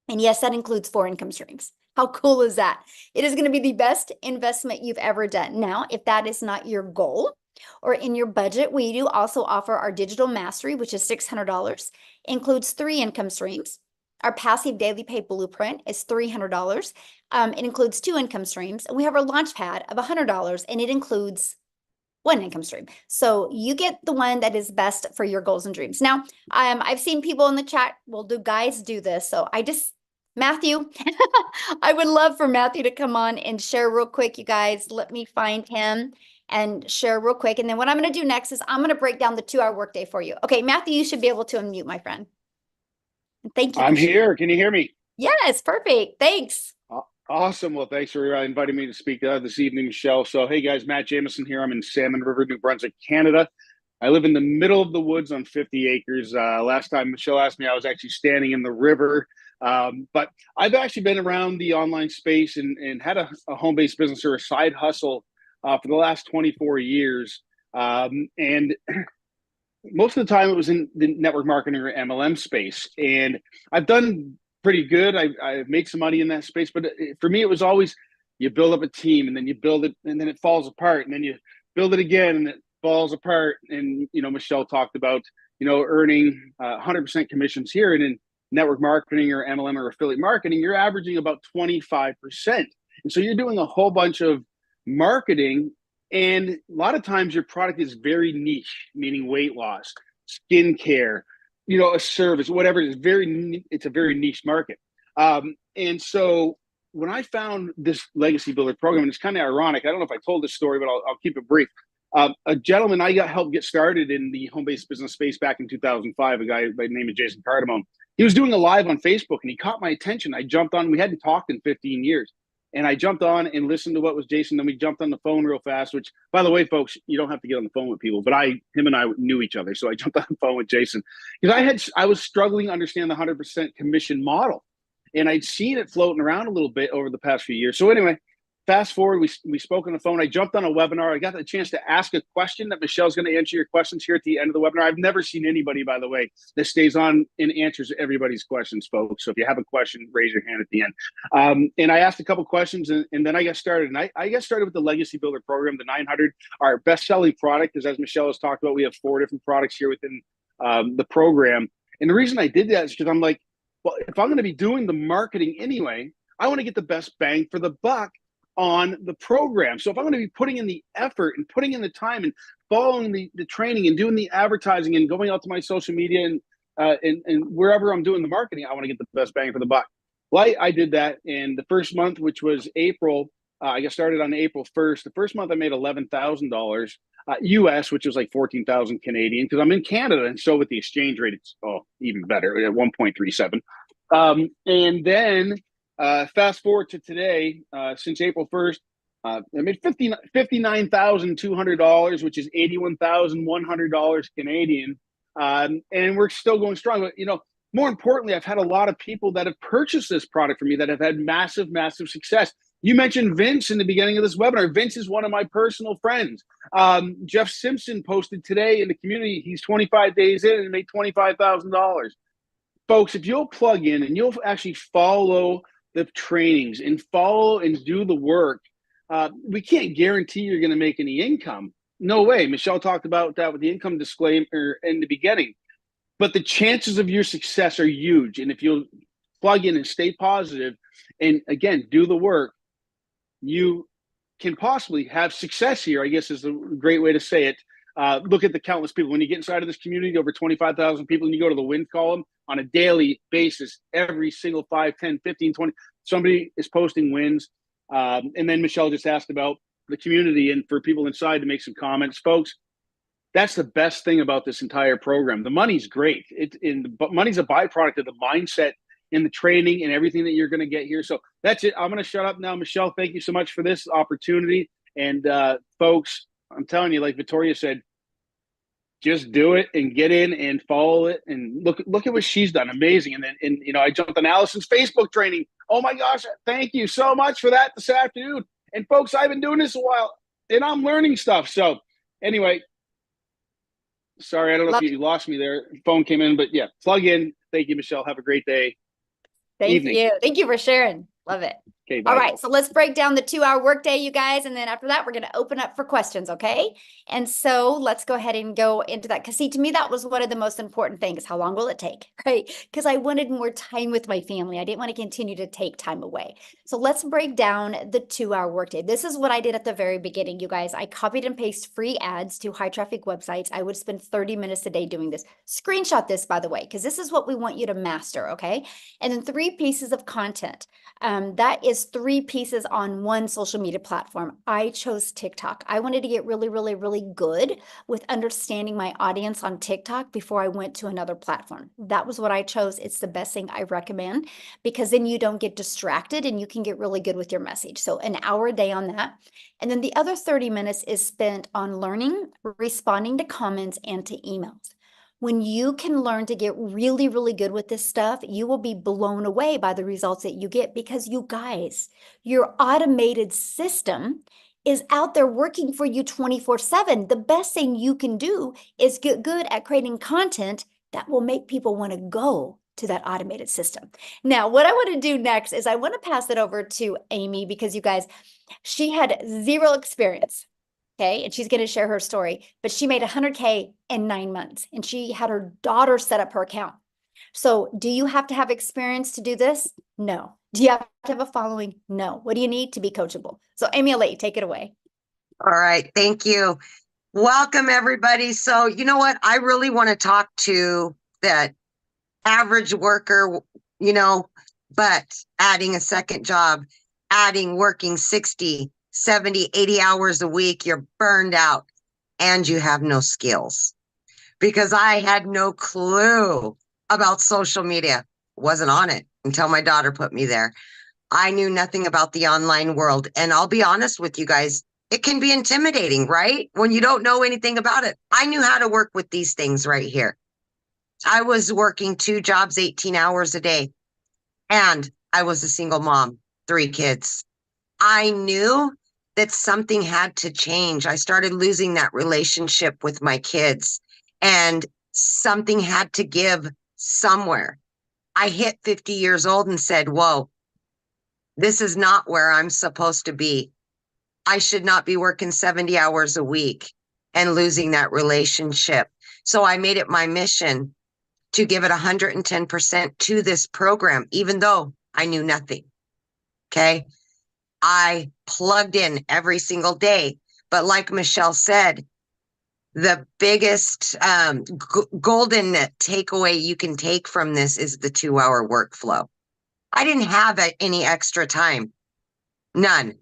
And yes, that includes 4 income streams. How cool is that? It is going to be the best investment you've ever done. Now, if that is not your goal or in your budget, we do also offer our digital mastery, which is $600, includes 3 income streams. Our passive daily pay blueprint is $300. It includes 2 income streams. And we have our launch pad of $100, and it includes 1 income stream. So you get the one that is best for your goals and dreams. Now, I've seen people in the chat, well, do guys do this? So Matthew, I would love for Matthew to come on and share real quick, you guys. Let me find him and share real quick. And then what I'm going to do next is I'm going to break down the 2-hour workday for you. Okay, Matthew, you should be able to unmute, my friend. Thank you.
I'm here. Can you hear me?
Yes, perfect. Thanks.
Awesome. Well, thanks for inviting me to speak this evening, Michelle. So, hey guys, Matt Jameson here. I'm in Salmon River, New Brunswick, Canada. I live in the middle of the woods on 50 acres. Last time Michelle asked me, I was actually standing in the river. But I've actually been around the online space and had a home-based business or a side hustle for the last 24 years. And most of the time it was in the network marketing or MLM space. And I've done pretty good. I made some money in that space, but for me, it was always, you build up a team and then you build it and then it falls apart and then you build it again and it falls apart. And, Michelle talked about, earning 100% commissions here, and in network marketing or MLM or affiliate marketing, you're averaging about 25%. And so you're doing a whole bunch of marketing, and a lot of times your product is very niche, meaning weight loss, skincare, a service, whatever. It's a very niche market. And so when I found this Legacy Builder program, and it's kind of ironic, I don't know if I told this story, but I'll keep it brief. A gentleman I got helped get started in the home-based business space back in 2005, a guy by the name of Jason Cardamone. He was doing a live on Facebook and he caught my attention. I jumped on. We hadn't talked in 15 years. And I jumped on and listened to what was Jason. Then we jumped on the phone real fast, which, by the way, folks, you don't have to get on the phone with people, but him and I knew each other. So I jumped on the phone with Jason because I was struggling to understand the 100% commission model. And I'd seen it floating around a little bit over the past few years. So anyway, fast forward, we spoke on the phone. I jumped on a webinar. I got the chance to ask a question that Michelle's going to answer your questions here at the end of the webinar. I've never seen anybody, by the way, that stays on and answers everybody's questions, folks. So if you have a question, raise your hand at the end. And I asked a couple questions, and then I got started. And I got started with the Legacy Builder program, the 900. Our best-selling product is, as Michelle has talked about, we have 4 different products here within the program. And the reason I did that is because I'm like, well, if I'm going to be doing the marketing anyway, I want to get the best bang for the buck on the program. So if I'm going to be putting in the effort and putting in the time and following the training and doing the advertising and going out to my social media and wherever I'm doing the marketing, I want to get the best bang for the buck. Well, I did that. And the first month, which was April, I got started on April 1st. The first month I made $11,000 US, which was like 14,000 Canadian, because I'm in Canada. And so with the exchange rate, it's even better at 1.37. And then fast forward to today, since April 1st, I made $59,200, which is $81,100 Canadian. And we're still going strong. But, more importantly, I've had a lot of people that have purchased this product from me that have had massive, massive success. You mentioned Vince in the beginning of this webinar. Vince is one of my personal friends. Jeff Simpson posted today in the community, he's 25 days in and made $25,000. Folks, if you'll plug in and you'll actually follow the trainings and follow and do the work, we can't guarantee you're going to make any income. No way. Michelle talked about that with the income disclaimer in the beginning. But the chances of your success are huge. And if you'll plug in and stay positive and, again, do the work, you can possibly have success here, I guess is a great way to say it. Look at the countless people. When you get inside of this community, over 25,000 people, and you go to the win column on a daily basis, every single 5, 10, 15, 20, somebody is posting wins. And then Michelle just asked about the community and for people inside to make some comments. Folks, that's the best thing about this entire program. The money's great. But money's a byproduct of the mindset and the training and everything that you're going to get here. So that's it. I'm going to shut up now. Michelle, thank you so much for this opportunity. And folks, I'm telling you, like Victoria said, just do it and get in and follow it and look at what she's done. Amazing. And then, I jumped on Allison's Facebook training. Oh my gosh. Thank you so much for that this afternoon. And folks, I've been doing this a while and I'm learning stuff. So anyway, sorry, I don't know if you lost me there. Phone came in, but yeah, plug in. Thank you, Michelle. Have a great day.
Thank you. Thank you for sharing. Love it.
Okay, bye.
All right. So let's break down the 2-hour workday, you guys. And then after that, we're going to open up for questions. Okay. And so let's go ahead and go into that. Because see, to me, that was one of the most important things. How long will it take? Right. Because I wanted more time with my family. I didn't want to continue to take time away. So let's break down the 2-hour workday. This is what I did at the very beginning, you guys. I copied and pasted free ads to high traffic websites. I would spend 30 minutes a day doing this. Screenshot this, by the way, because this is what we want you to master. Okay. And then 3 pieces of content. That is 3 pieces on one social media platform. I chose TikTok. I wanted to get really, really, really good with understanding my audience on TikTok before I went to another platform. That was what I chose. It's the best thing I recommend because then you don't get distracted and you can get really good with your message. So an hour a day on that. And then the other 30 minutes is spent on learning, responding to comments and to emails. When you can learn to get really, really good with this stuff, you will be blown away by the results that you get because you guys, your automated system is out there working for you 24/7. The best thing you can do is get good at creating content that will make people want to go to that automated system. Now, what I want to do next is I want to pass it over to Amy because you guys, she had 0 experience. Okay. And she's going to share her story, but she made 100K in 9 months and she had her daughter set up her account. So do you have to have experience to do this? No. Do you have to have a following? No. What do you need to be coachable? So Amy, I'll let you take it away.
All right. Thank you. Welcome everybody. So you know what? I really want to talk to that average worker, but adding a second job, working 60, 70, 80 hours a week, you're burned out and you have no skills. Because I had no clue about social media. Wasn't on it until my daughter put me there. I knew nothing about the online world. And I'll be honest with you guys, it can be intimidating, right? When you don't know anything about it. I knew how to work with these things right here. I was working 2 jobs, 18 hours a day, and I was a single mom, 3 kids. I knew that something had to change. I started losing that relationship with my kids, and something had to give somewhere. I hit 50 years old and said, whoa, this is not where I'm supposed to be. I should not be working 70 hours a week and losing that relationship. So I made it my mission to give it 110% to this program, even though I knew nothing. Okay. I plugged in every single day. But like Michelle said, the biggest golden takeaway you can take from this is the 2-hour workflow. I didn't have any extra time, none,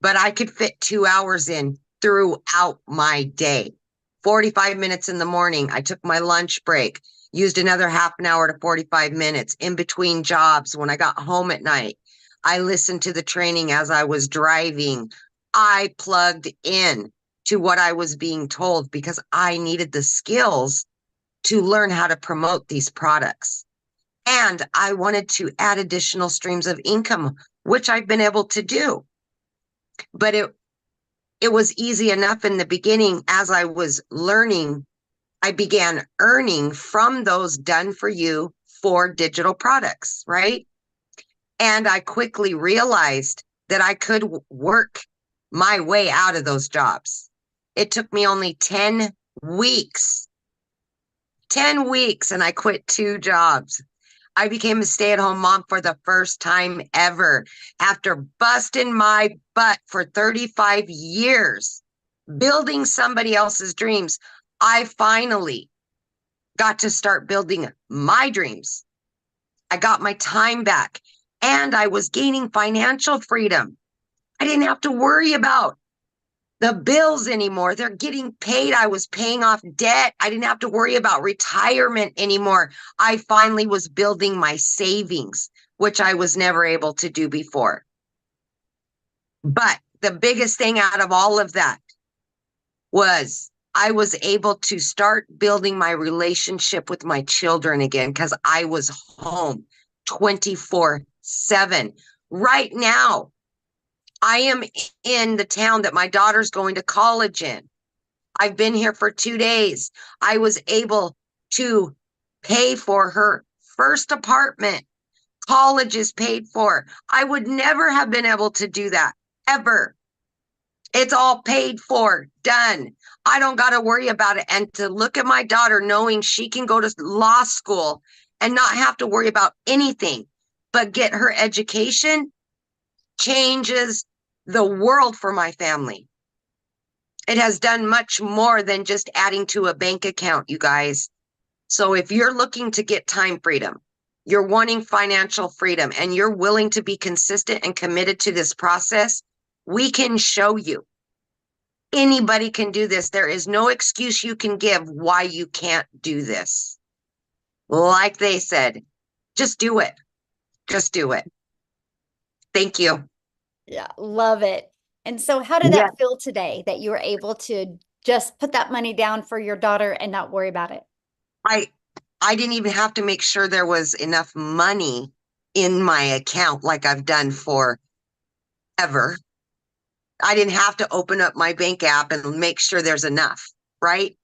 but I could fit 2 hours in throughout my day. 45 minutes in the morning, I took my lunch break, used another half an hour to 45 minutes in between jobs. When I got home at night, I listened to the training as I was driving. I plugged in to what I was being told because I needed the skills to learn how to promote these products. And I wanted to add additional streams of income, which I've been able to do. But it was easy enough in the beginning. As I was learning, I began earning from those done for you for digital products, right? And I quickly realized that I could work my way out of those jobs. It took me only 10 weeks, 10 weeks, and I quit 2 jobs. I became a stay-at-home mom for the first time ever after busting my butt for 35 years, building somebody else's dreams. I finally got to start building my dreams. I got my time back and I was gaining financial freedom. I didn't have to worry about the bills anymore. They're getting paid. I was paying off debt. I didn't have to worry about retirement anymore. I finally was building my savings, which I was never able to do before. But the biggest thing out of all of that was I was able to start building my relationship with my children again because I was home 24/7. Right now, I am in the town that my daughter's going to college in. I've been here for 2 days. I was able to pay for her first apartment. College is paid for. I would never have been able to do that, ever. It's all paid for, done. I don't got to worry about it. And to look at my daughter knowing she can go to law school and not have to worry about anything but get her education changes the world for my family. It has done much more than just adding to a bank account, you guys. So if you're looking to get time freedom, you're wanting financial freedom, and you're willing to be consistent and committed to this process, we can show you. Anybody can do this. There is no excuse you can give why you can't do this. Like they said, just do it. Just do it. Thank you.
Yeah, love it. And so how did that feel today that you were able to just put that money down for your daughter and not worry about it?
I didn't even have to make sure there was enough money in my account like I've done forever. I didn't have to open up my bank app and make sure there's enough, right?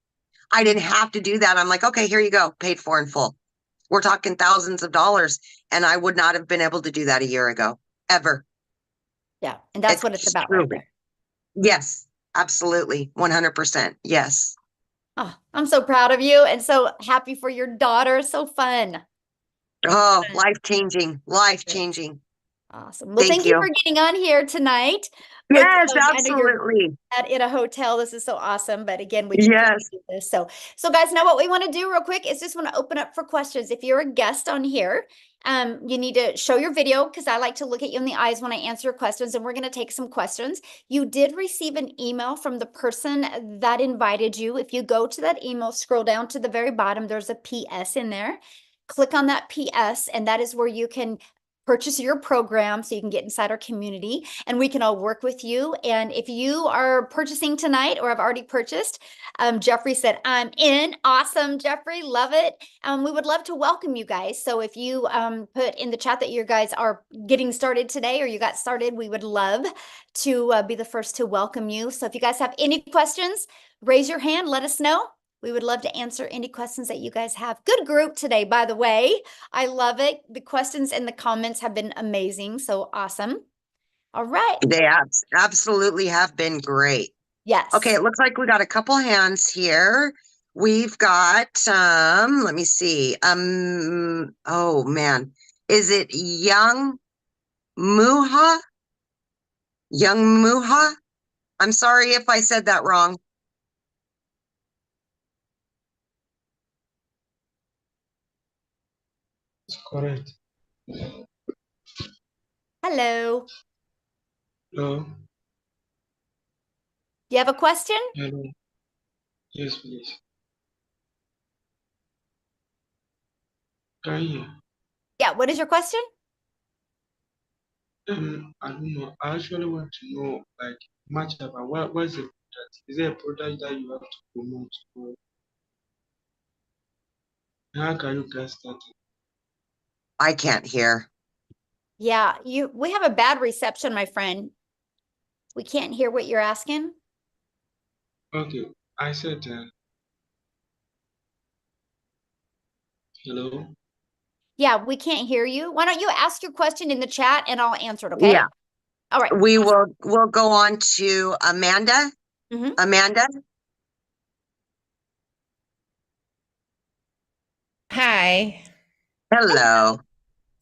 I didn't have to do that. I'm like, okay, here you go, paid for in full. We're talking thousands of dollars, and I would not have been able to do that a year ago, ever.
Yeah, and that's what it's about right there.
Yes, absolutely, 100%. Yes.
Oh, I'm so proud of you and so happy for your daughter. So fun.
Oh, life-changing, life-changing.
Awesome. Well, thank you for getting on here tonight.
Yes,
I know you're
absolutely.
in a hotel. This is so awesome. But again, we can do this. So guys, now what we want to do real quick is just want to open up for questions. If you're a guest on here, you need to show your video because I like to look at you in the eyes when I answer your questions, and we're going to take some questions. You did receive an email from the person that invited you. If you go to that email, scroll down to the very bottom, there's a PS in there. Click on that PS, and that is where you can purchase your program so you can get inside our community and we can all work with you. And if you are purchasing tonight or have already purchased, Jeffrey said, I'm in. Awesome, Jeffrey. Love it. We would love to welcome you guys. So if you put in the chat that you guys are getting started today or you got started, we would love to be the first to welcome you. So if you guys have any questions, raise your hand, let us know. We would love to answer any questions that you guys have. Good group today, by the way. I love it. The questions and the comments have been amazing. So awesome. All right.
They absolutely have been great.
Yes.
Okay, it looks like we got a couple hands here. We've got let me see. Oh man. Is it Muha? Young Muha? I'm sorry if I said that wrong.
Correct.
Hello.
Hello.
Do you have a question?
Hello. Yes, please. Can you hear?
Yeah. What is your question?
I don't know. I actually want to know like much about what's the product? Is there a product that you have to promote or how can you get started?
I can't hear.
Yeah. We have a bad reception, my friend. We can't hear what you're asking.
Okay. I said hello.
Yeah, we can't hear you. Why don't you ask your question in the chat and I'll answer it, okay?
Yeah.
All right.
We'll go on to Amanda.
Mhm.
Amanda.
Hi.
Hello.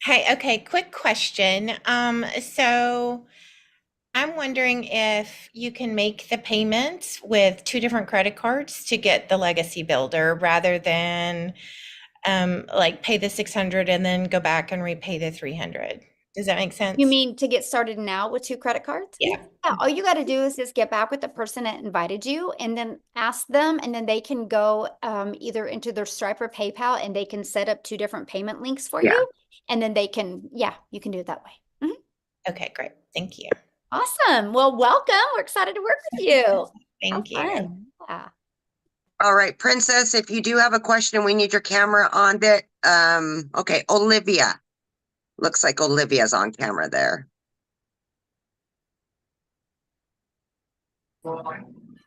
Hi. Okay. Quick question. So I'm wondering if you can make the payments with two different credit cards to get the legacy builder rather than like pay the 600 and then go back and repay the 300. Does that make sense?
You mean to get started now with two credit cards?
Yeah.
Yeah, all you got to do is just get back with the person that invited you and then ask them, and then they can go either into their Stripe or PayPal and they can set up two different payment links for
Yeah.
you. And then they can, yeah, you can do it that way. Mhm.
Okay, great. Thank you.
Awesome. Well, welcome. We're excited to work with you.
Thank
How
you.
fun. Yeah.
All right, Princess, if you do have a question, we need your camera on that. Okay, Olivia. Looks like Olivia's on camera there.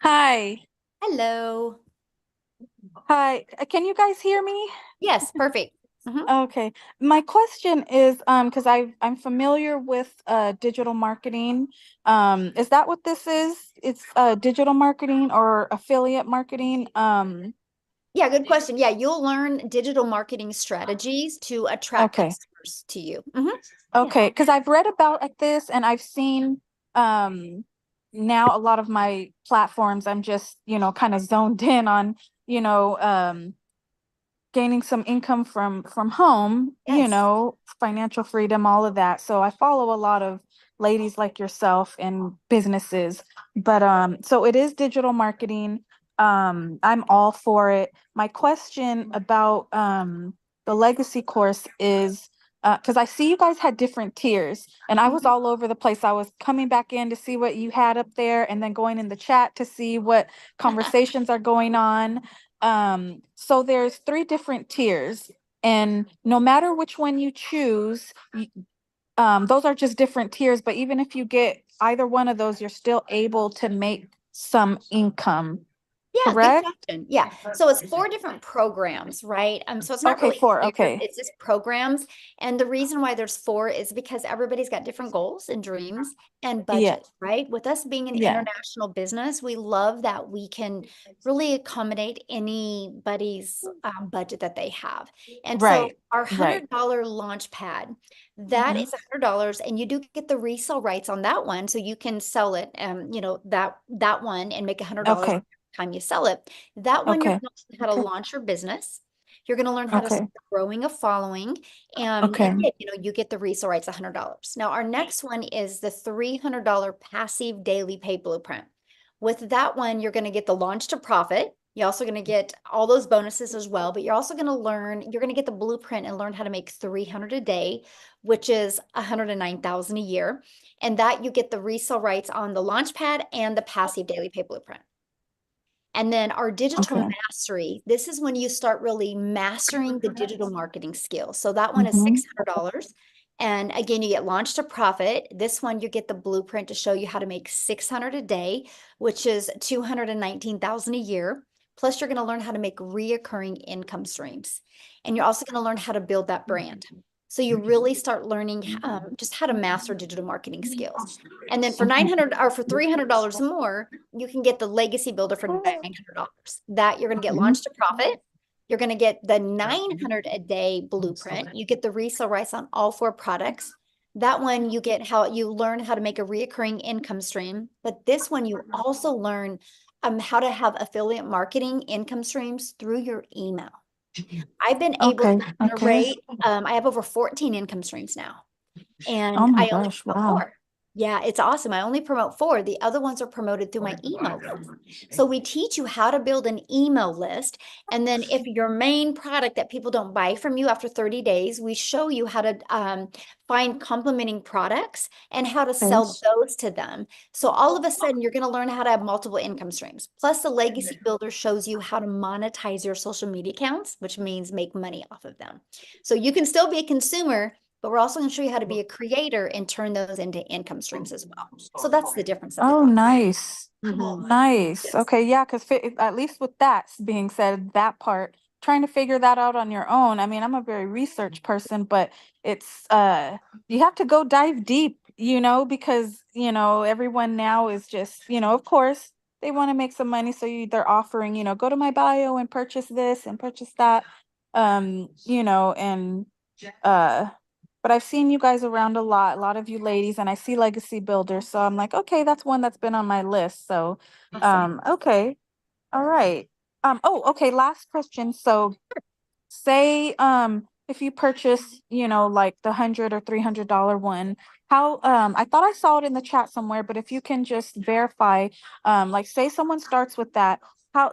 Hi.
Hello.
Hi. Can you guys hear me?
Yes, perfect.
Okay. My question is because I'm familiar with digital marketing. Is that what this is? It's digital marketing or affiliate marketing?
Yeah, good question. Yeah, you'll learn digital marketing strategies to attract
Okay.
customers to you. Mhm.
Okay, because I've read about this and I've seen now a lot of my platforms, I'm just, kind of zoned in on, you know, gaining some income from home,
Yes.
financial freedom, all of that. So I follow a lot of ladies like yourself and businesses. But so it is digital marketing. I'm all for it. My question about the legacy course is because I see you guys had different tiers and I was all over the place. I was coming back in to see what you had up there and then going in the chat to see what conversations are going on. So there's three different tiers, and no matter which one you choose, those are just different tiers. But even if you get either one of those, you're still able to make some income,
Yeah, good
correct?
question. Yeah. So it's four different programs, right? So it's not
Okay,
really
four.
tiers,
Okay.
it's just programs. And the reason why there's four is because everybody's got different goals and dreams and
Yeah.
budget, right? With us being an
Yeah.
international business, we love that we can really accommodate anybody's budget that they have. And so
Right.
our
Right.
$100 launch pad, that
Mhm.
is $100, and you do get the resale rights on that one, so you can sell it, that one and make $100
Okay.
time you sell it. That one, you're
Okay.
going to learn how to
Okay.
launch your business. You're going to learn how to
Okay.
start growing a following.
Okay.
And you get the resale rights, $100. Now, our next one is the $300 passive daily pay blueprint. With that one, you're going to get the launch to profit. You're also going to get all those bonuses as well, but you're also going to learn, you're going to get the blueprint and learn how to make 300 a day, which is 109,000 a year. And that you get the resale rights on the Launchpad and the passive daily pay blueprint. And then our digital
Okay.
mastery, this is when you start really mastering the digital marketing skills. So that one is
Mhm.
$600. And again, you get launched to profit. This one, you get the blueprint to show you how to make 600 a day, which is 219,000 a year. Plus, you're going to learn how to make reoccurring income streams. And you're also going to learn how to build that brand. So you really start learning just how to master digital marketing skills. And then for 900 or for $300 more, you can get the legacy builder for $900. That you're going to get launched to profit. You're going to get the 900 a day blueprint. You get the resale rights on all 4 products. That one you get how you learn how to make a reoccurring income stream. But this one you also learn how to have affiliate marketing income streams through your email. I've been able
Okay.
to
Okay.
generate, I have over 14 income streams now. And
Oh my
I only
gosh.
promote
Wow.
4. Yeah, it's awesome. I only promote 4. The other ones are promoted through my email list. So we teach you how to build an email list. And then if your main product that people don't buy from you after 30 days, we show you how to find complementing products and how to sell
Okay.
those to them. So all of a sudden, you're going to learn how to have multiple income streams. Plus, the Legacy Builder shows you how to monetize your social media accounts, which means make money off of them. So you can still be a consumer, but we're also going to show you how to be a creator and turn those into income streams as well. So that's the difference of the
Oh,
two.
nice.
Mhm.
Nice.
Yes.
Okay. Yeah. Because at least with that being said, that part, trying to figure that out on your own. I mean, I'm a very research person, but it's, you have to go dive deep, because, everyone now is just, of course, they want to make some money. So they're offering, go to my bio and purchase this and purchase that, and, uh, but I've seen you guys around a lot of you ladies, and I see Legacy Builders. So I'm like, okay, that's one that's been on my list. So,
Awesome.
okay. All right. Oh, okay. Last question. So say, if you purchase, like the $100 or $300 one, how, I thought I saw it in the chat somewhere, but if you can just verify, like say someone starts with that, how,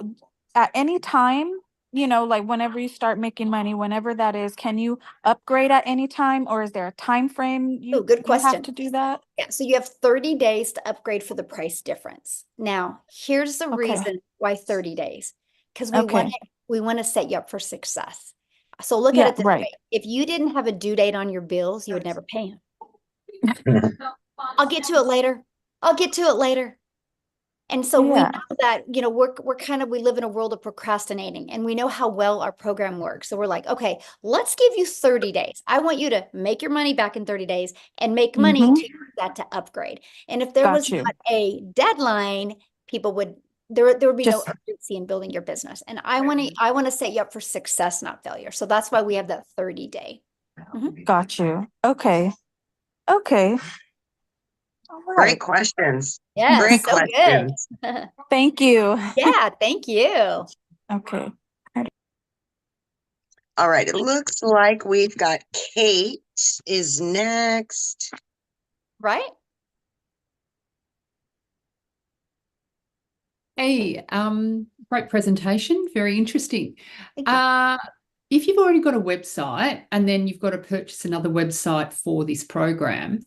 at any time, like whenever you start making money, whenever that is, can you upgrade at any time, or is there a time frame
Oh, good
you have
question.
to do that?
Yeah, so you have 30 days to upgrade for the price difference. Now, here's the
Okay.
reason why 30 days. Because
Okay.
we want to set you up for success. So look at
Yeah,
it this
right.
way. If you didn't have a due date on your bills, you would never pay them. I'll get to it later. I'll get to it later. And so we
Yeah.
know that, we live in a world of procrastinating, and we know how well our program works. So we're like, okay, let's give you 30 days. I want you to make your money back in 30 days and make money to use that to upgrade. And if there was
Got you.
not a deadline, there would be no
Just
urgency in building your business. And I want to set you up for success, not failure. So that's why we have that 30-day.
got you. Okay. Okay. All
Great
right.
questions.
Yeah,
Great
so good.
questions.
Thank you.
Yeah, thank you.
Okay.
All right. It looks like we've got Kate is next.
Right?
Hey, great presentation, very interesting.
Thank you.
If you've already got a website and then you've got to purchase another website for this program,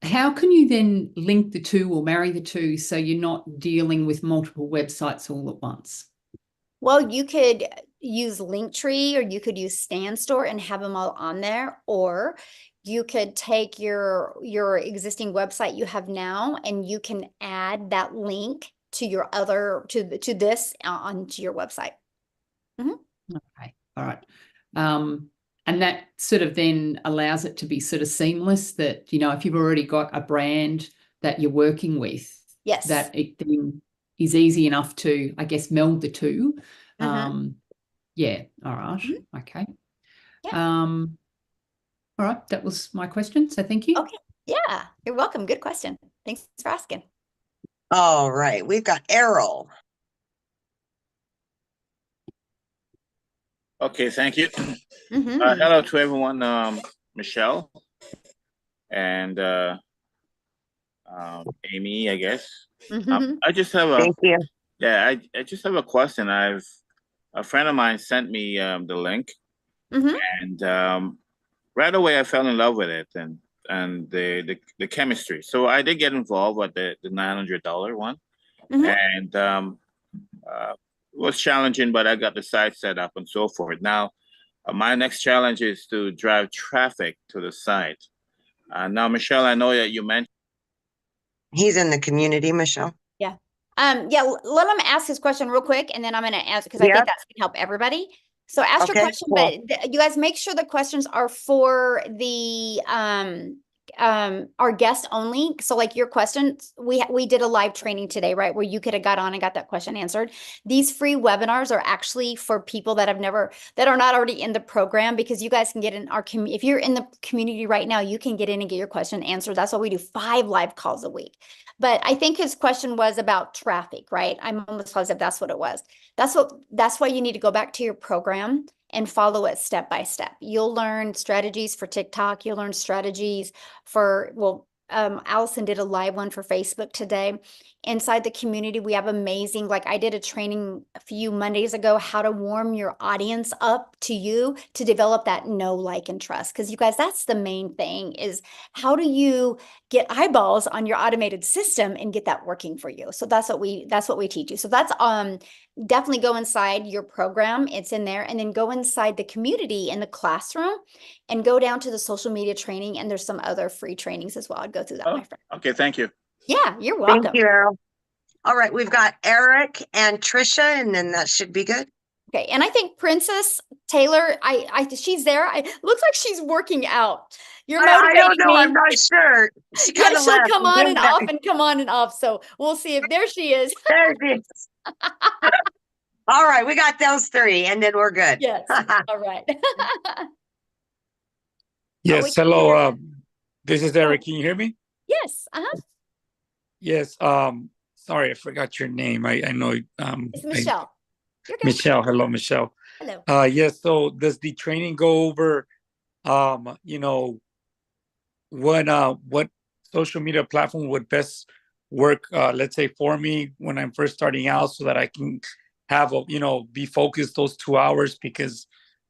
how can you then link the two or marry the two so you're not dealing with multiple websites all at once?
Well, you could use Linktree, or you could use StanStore and have them all on there, or you could take your existing website you have now and you can add that link to your other to this onto your website.
Okay, all right. And that sort of then allows it to be sort of seamless, that, if you've already got a brand that you're working with,
Yes.
that it then is easy enough to, I guess, meld the two. Yeah, all right. Okay.
Yeah.
All right, that was my question. So thank you.
Okay. Yeah, you're welcome. Good question. Thanks for asking.
All right. We've got Errol.
Okay, thank you. Hello to everyone, Michelle and Amy, I guess. I just have
Thank you.
Yeah, I just have a question. A friend of mine sent me the link, and right away I fell in love with it and the chemistry. So I did get involved with the $900 one, and it was challenging, but I got the site set up and so forth. Now, my next challenge is to drive traffic to the site. Now, Michelle, I know that you mentioned.
He's in the community, Michelle.
Yeah. Let him ask his question real quick, and then I'm going to answer because I
Yep.
think that's going to help everybody. So ask your
Okay,
question,
cool.
but you guys make sure the questions are for the our guest only. So like your questions, we did a live training today, right, where you could have got on and got that question answered. These free webinars are actually for people that are not already in the program, because you guys can get in our community. If you're in the community right now, you can get in and get your question answered. That's why we do 5 live calls a week. But I think his question was about traffic, right? I'm almost positive that's what it was. That's why you need to go back to your program and follow it step by step. You'll learn strategies for TikTok. You'll learn strategies for, Allison did a live one for Facebook today. Inside the community, we have amazing, like I did a training a few Mondays ago, how to warm your audience up to you to develop that know, like, and trust. Because you guys, that's the main thing, is how do you get eyeballs on your automated system and get that working for you? So that's what we teach you. So that's definitely go inside your program. It's in there. And then go inside the community in the classroom and go down to the social media training. And there's some other free trainings as well. I'd go through that, my friend.
Okay, thank you.
Yeah, you're welcome.
Thank you, Errol. All right, we've got Eric and Trisha, and then that should be good.
Okay, and I think Princess Taylor, she's there. Looks like she's working out. You're motivating
I don't know.
me.
I'm not sure. She kind of
she'll
left.
come on and off and come on and off. So we'll see if there she is.
There she is. All right, we got those 3, and then we're good.
Yes. All right.
Yes. Hello. This is Eric. Can you hear me?
Yes.
Yes. Sorry, I forgot your name. I know.
It's Michelle.
Michelle. Hello, Michelle.
Hello.
Yes. So does the training go over, what social media platform would best work, let's say for me when I'm first starting out, so that I can have be focused those 2 hours, because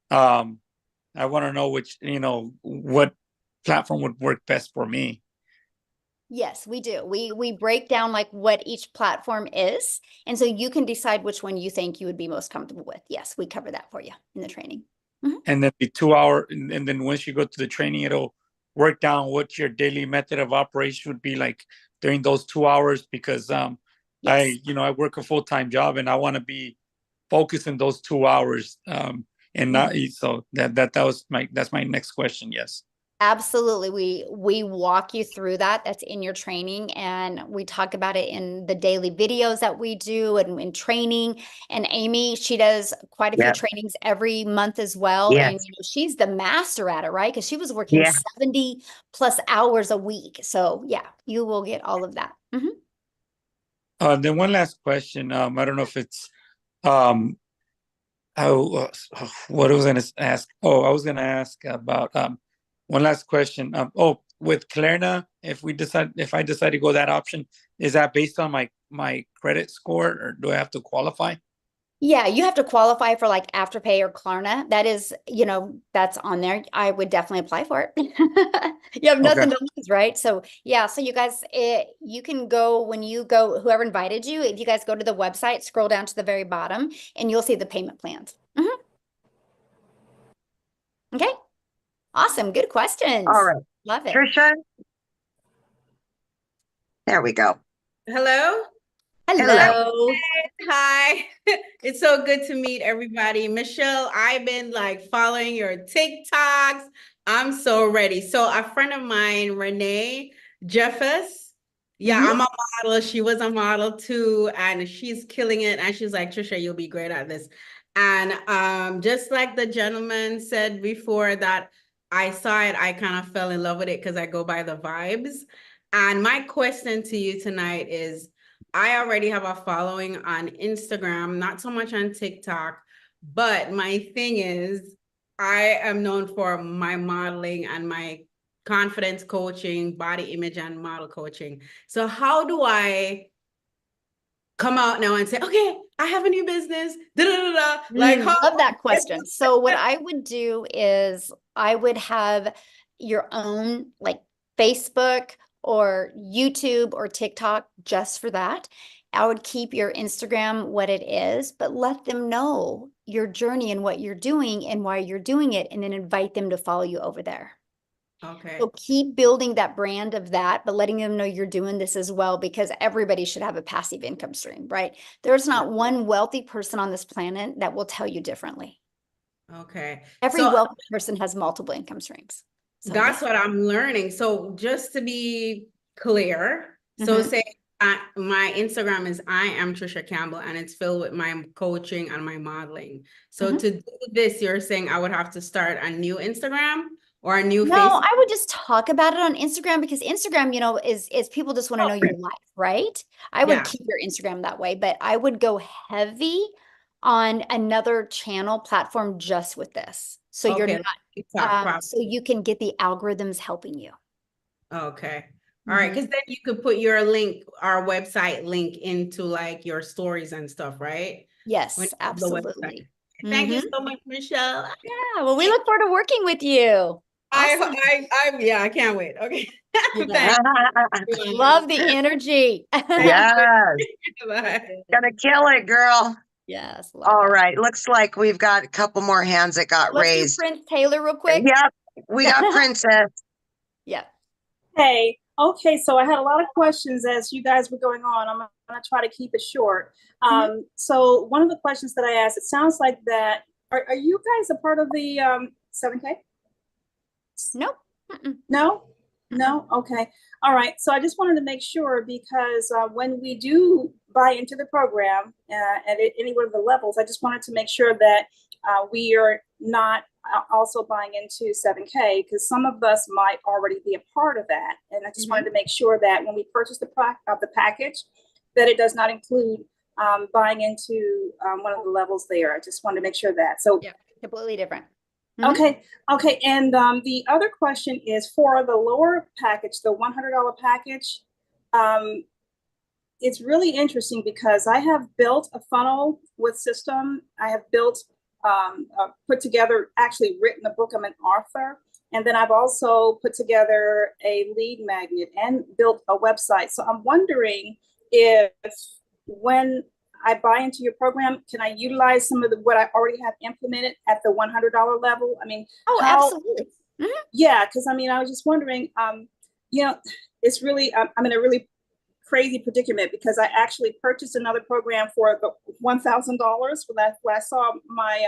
I want to know what platform would work best for me.
Yes, we do. We break down like what each platform is, and so you can decide which one you think you would be most comfortable with. Yes, we cover that for you in the training.
And then the 2 hour, and then once you go to the training, it'll work down what your daily method of operation would be like during those 2 hours, because I work a full-time job and I want to be focused in those 2 hours. And not so that's my next question. Yes.
Absolutely. We walk you through that. That's in your training. And we talk about it in the daily videos that we do and in training. And Amy, she does quite a few trainings every month as well.
Yes.
And she's the master at it, right? Because she was working 70 plus hours a week. So yeah, you will get all of that.
Then one last question. I don't know if it's what I was going to ask. Oh, I was going to ask about one last question. With Klarna, if I decide to go that option, is that based on my credit score, or do I have to qualify?
Yeah, you have to qualify for like Afterpay or Klarna. That is, that's on there. I would definitely apply for it. You have nothing to lose, right? So yeah, so you guys, you can go when you go, whoever invited you, if you guys go to the website, scroll down to the very bottom and you'll see the payment plans. Okay. Awesome. Good questions.
All right.
Love it.
Trisha? There we go.
Hello?
Hello.
Hi. It's so good to meet everybody. Michelle, I've been like following your TikToks. I'm so ready. So a friend of mine, Renee Jeffers, I'm a model. She was a model too, and she's killing it. And she's like, Trisha, you'll be great at this. And just like the gentleman said before that I saw it, I kind of fell in love with it because I go by the vibes. And my question to you tonight is, I already have a following on Instagram, not so much on TikTok, but my thing is, I am known for my modeling and my confidence coaching, body image and model coaching. So how do I come out now and say, okay, I have a new business. Da, da, da, da. Like,
love that question. So what I would do is I would have your own like Facebook or YouTube or TikTok just for that. I would keep your Instagram what it is, but let them know your journey and what you're doing and why you're doing it, and then invite them to follow you over there.
okay.
So keep building that brand of that, but letting them know you're doing this as well, because everybody should have a passive income stream, right? There's not one wealthy person on this planet that will tell you differently.
Okay.
Every
So
wealthy person has multiple income streams. So
that's what I'm learning. So just to be clear, so say my Instagram is I am Trisha Campbell, and it's filled with my coaching and my modeling. So to do this, you're saying I would have to start a new Instagram or a new
No,
Facebook?
I would just talk about it on Instagram, because Instagram, you know, is people just want to know your life, right? I would keep your Instagram that way, but I would go heavy on another channel platform just with this. So you're
Okay,
not, so you can get the algorithms helping you.
Okay. All right. Because then you could put your link, our website link into like your stories and stuff, right?
Yes, absolutely.
Thank you so much, Michelle.
Yeah, well, we look forward to working with you. Awesome.
Yeah, I can't wait. Okay.
Love the energy.
Yes. Gonna kill it, girl.
Yes.
All right. Looks like we've got a couple more hands that got
Let's
raised.
do Prince Taylor real quick.
Yep. We got Princess.
Yeah.
Hey, okay, so I had a lot of questions as you guys were going on. I'm going to try to keep it short. So one of the questions that I asked, it sounds like that, are you guys a part of the 7K?
Nope.
No? No? Okay. All right. So I just wanted to make sure, because when we do buy into the program at any one of the levels, I just wanted to make sure that we are not also buying into 7K, because some of us might already be a part of that. And I just wanted to make sure that when we purchase the package, that it does not include buying into one of the levels there. I just wanted to make sure that. So
yeah, completely different.
Okay. Okay. And the other question is for the lower package, the $100 package. It's really interesting because I have built a funnel with system. I have built, put together, actually written a book. I'm an author. And then I've also put together a lead magnet and built a website. So I'm wondering if when I buy into your program, can I utilize some of what I already have implemented at the $100 level? I mean,
absolutely.
Yeah, because I mean, I was just wondering, you know, it's really, I'm in a really crazy predicament, because I actually purchased another program for the $1,000 when I saw my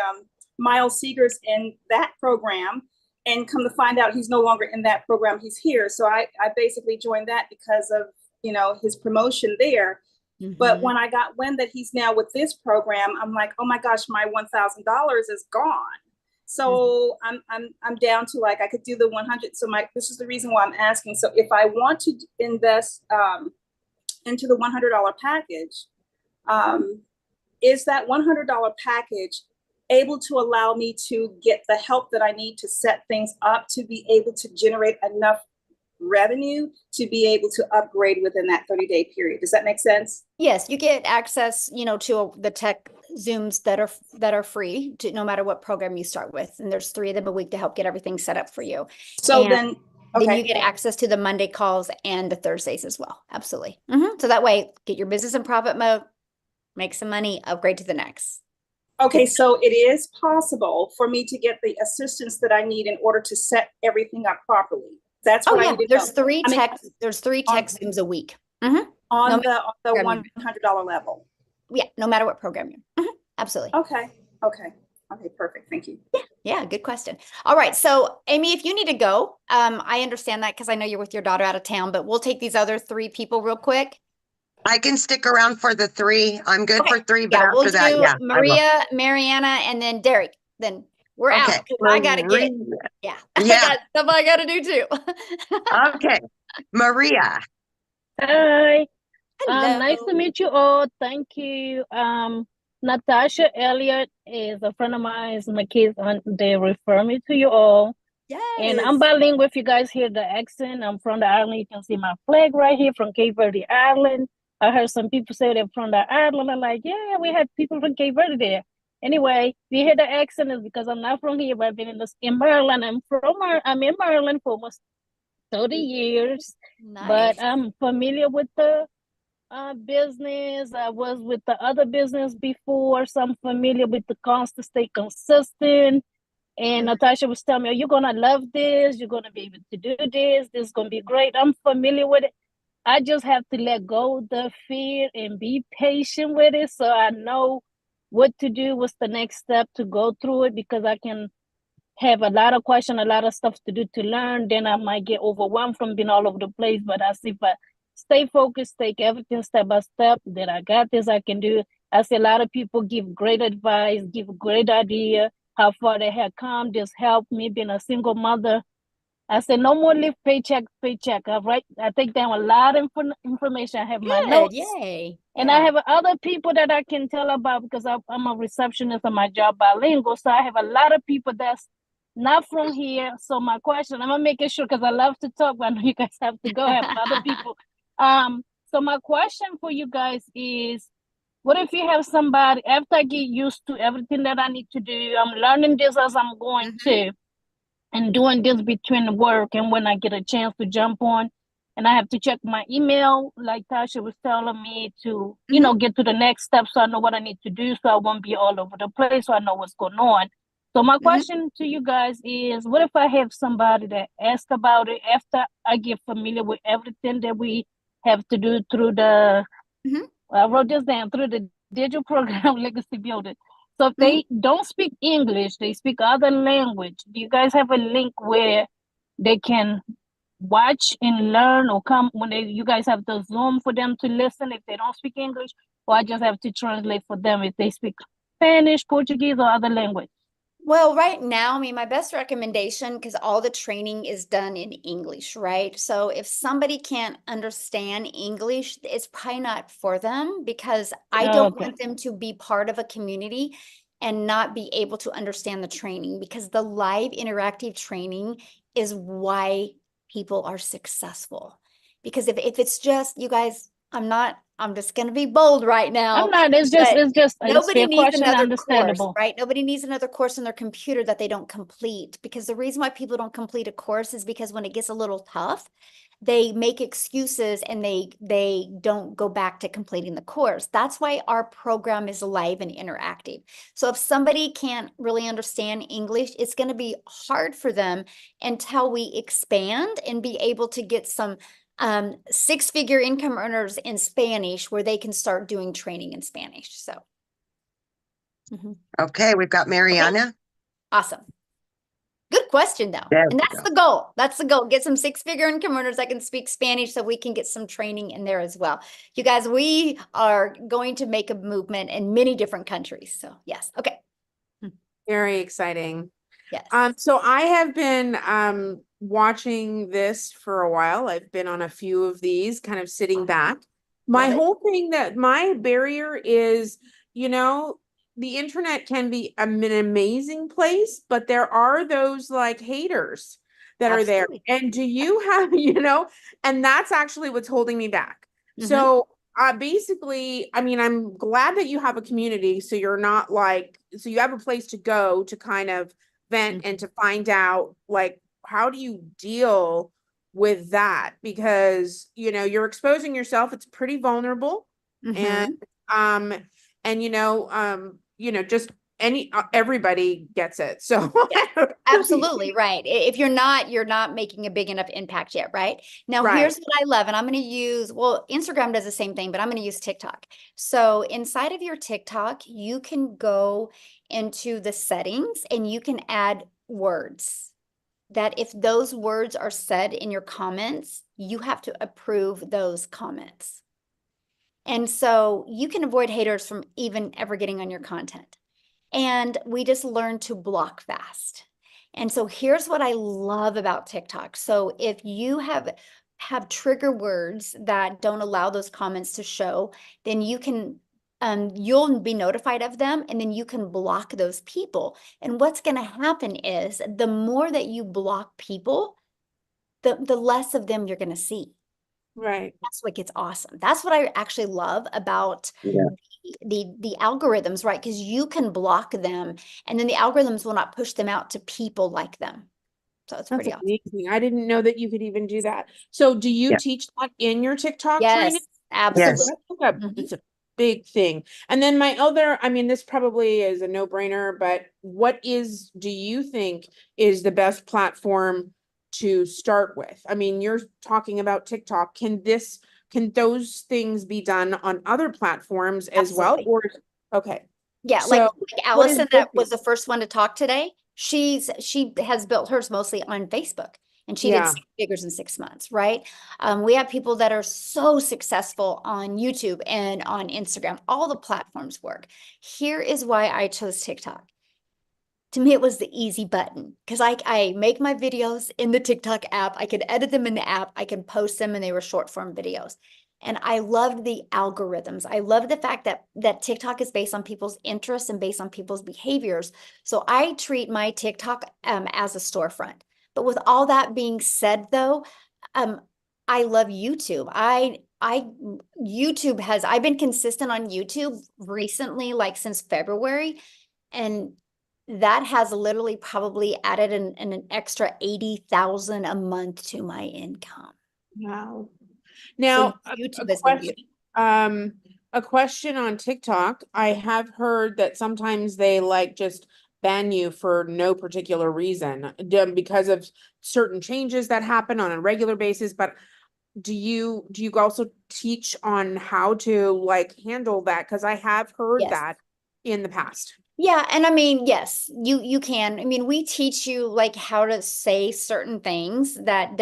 Miles Seegers in that program, and come to find out he's no longer in that program, he's here. So I basically joined that because of, you know, his promotion there. But when I got wind that he's now with this program, I'm like, oh my gosh, my $1,000 is gone. So I'm down to like, I could do the 100. So this is the reason why I'm asking. So if I want to invest into the $100 package, is that $100 package able to allow me to get the help that I need to set things up to be able to generate enough revenue to be able to upgrade within that 30-day period? Does that make sense?
Yes, you get access, you know, to the tech Zooms that are free to no matter what program you start with. And there's 3 of them a week to help get everything set up for you.
So
then you get access to the Monday calls and the Thursdays as well. Absolutely. So that way, get your business in profit mode, make some money, upgrade to the next.
Okay, so it is possible for me to get the assistance that I need in order to set everything up properly. That's what I need to
there's
know.
3 tech Zooms a week.
On the $100 level.
Yeah, no matter what program you're. Absolutely.
Okay, perfect. Thank you.
Yeah, good question. All right, so Amy, if you need to go, I understand that because I know you're with your daughter out of town, but we'll take these other 3 people real quick.
I can stick around for the 3. I'm good for 3, but after
we'll
that,
do Maria, Mariana, and then Derek. Then we're out. I gotta get. Yeah. I got stuff I gotta do too.
Okay, Maria.
Hi. Nice to meet you all. Thank you. Natasha Elliott is a friend of mine. It's my kids, and they refer me to you all.
Yes.
And I'm bilingual. If you guys hear the accent, I'm from the island. You can see my flag right here from Cape Verde Island. I heard some people say they're from the island. I'm like, yeah, we had people from Cape Verde there. Anyway, if you hear the accent, is because I'm not from here, but I've been in Maryland. I'm in Maryland for almost 30 years, but
Nice.
I'm familiar with the business. I was with the other business before, so I'm familiar with the constant, stay consistent. And Natasha was telling me, oh, you're gonna love this, you're gonna be able to do this is gonna be great. I'm familiar with it. I just have to let go of the fear and be patient with it, so I know what to do, what's the next step to go through it, because I can have a lot of questions, a lot of stuff to do to learn. Then I might get overwhelmed from being all over the place. But I see if I stay focused, take everything step by step, then I got this, I can do it. I see a lot of people give great advice, give great idea, how far they have come. This helped me being a single mother. I said, no more live paycheck, paycheck. I take down a lot of information. I have my
Good.
notes.
Yay.
And I have other people that I can tell about because I'm a receptionist on my job, bilingual. So I have a lot of people that's not from here. So my question, I'm gonna make it sure because I love to talk, but I know you guys have to go. I have other people. So my question for you guys is, what if you have somebody, after I get used to everything that I need to do, I'm learning this as I'm going to, and doing this between work and when I get a chance to jump on, and I have to check my email, like Tasha was telling me to, get to the next step so I know what I need to do so I won't be all over the place, so I know what's going on. So my question to you guys is, what if I have somebody that asks about it after I get familiar with everything that we have to do through the, I wrote this down, through the digital program Legacy Builder. So if they don't speak English, they speak other language, do you guys have a link where they can watch and learn, or come when you guys have the Zoom for them to listen if they don't speak English, or I just have to translate for them if they speak Spanish, Portuguese, or other language?
Well, right now, I mean, my best recommendation, because all the training is done in English, right? So if somebody can't understand English, it's probably not for them, because I don't want them to be part of a community and not be able to understand the training, because the live interactive training is why people are successful. Because if it's just, you guys, I'm just going to be bold right now.
I'm not, it's just
Nobody
fair
needs
question,
another course,
understandable.
right? Nobody needs another course on their computer that they don't complete, because the reason why people don't complete a course is because when it gets a little tough, they make excuses and they don't go back to completing the course. That's why our program is live and interactive. So if somebody can't really understand English, it's going to be hard for them until we expand and be able to get some six-figure income earners in Spanish where they can start doing training in Spanish. So.
Okay, we've got Mariana.
Okay. Awesome. Good question, though.
There
And that's the goal. That's the goal. Get some six-figure income earners that can speak Spanish so we can get some training in there as well. You guys, we are going to make a movement in many different countries. So yes. Okay.
Very exciting.
Yes.
So I have been watching this for a while. I've been on a few of these, kind of sitting back. My whole thing, that my barrier is, the internet can be an amazing place, but there are those like haters that are there. And do you have, and that's actually what's holding me back. So basically, I mean, I'm glad that you have a community, so you're not like, so you have a place to go to kind of vent and to find out, like, how do you deal with that? Because, you're exposing yourself. It's pretty vulnerable. And just everybody gets it. So
yeah, absolutely right. If you're not making a big enough impact yet, right? Now, here's what I love, and I'm going to use, well, Instagram does the same thing, but I'm going to use TikTok. So inside of your TikTok, you can go into the settings and you can add words that if those words are said in your comments, you have to approve those comments. And so you can avoid haters from even ever getting on your content. And we just learn to block fast. And so here's what I love about TikTok. So if you have trigger words that don't allow those comments to show, then you can you'll be notified of them, and then you can block those people. And what's going to happen is the more that you block people, the less of them you're going to see.
Right.
That's what gets awesome. That's what I actually love about the algorithms, right? Because you can block them and then the algorithms will not push them out to people like them. So it's
That's
pretty awesome.
amazing. I didn't know that you could even do that. So do you
Yeah.
teach that in your TikTok training?
Yes, absolutely.
That's like it's a big thing. And then my other, I mean, this probably is a no-brainer, but do you think is the best platform to start with? I mean, you're talking about TikTok. Can those things be done on other platforms as well?
Absolutely.
Okay.
Yeah,
So
like
what is
Allison that was
different?
the first one to talk today. She has built hers mostly on Facebook and she did
Yeah.
6 figures in 6 months, right? We have people that are so successful on YouTube and on Instagram. All the platforms work. Here is why I chose TikTok. To me, it was the easy button because I make my videos in the TikTok app. I could edit them in the app. I can post them and they were short form videos. And I loved the algorithms. I love the fact that TikTok is based on people's interests and based on people's behaviors. So I treat my TikTok as a storefront. But with all that being said, though, I love YouTube. I've been consistent on YouTube recently, like since February, and that has literally probably added an extra 80,000 a month to my income.
Wow.
So
Now,
YouTube has been beautiful.
a question on TikTok. I have heard that sometimes they like just ban you for no particular reason because of certain changes that happen on a regular basis. But do you also teach on how to like handle that? Because I have heard
Yes.
that in the past.
Yeah, and I mean, yes, you can. I mean, we teach you like how to say certain things that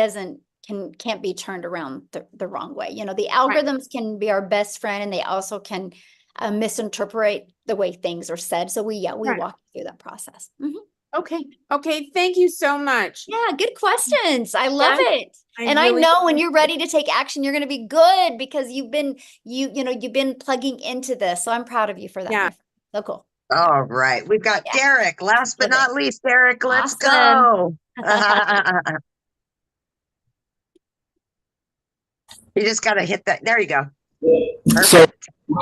can't be turned around the wrong way. You know, the algorithms can be our best friend and they also can misinterpret the way things are said. So we walk you through that process.
Okay. Okay. Thank you so much.
Yeah, good questions. I love it. And I
really
know when you're ready to take action, you're going to be good because you've been plugging into this. So I'm proud of you for that.
Yeah.
My friend. So cool.
All right. We've got Derek. Last but not least, Derek, let's
Awesome.
go. You just got to hit that. There you go.
So,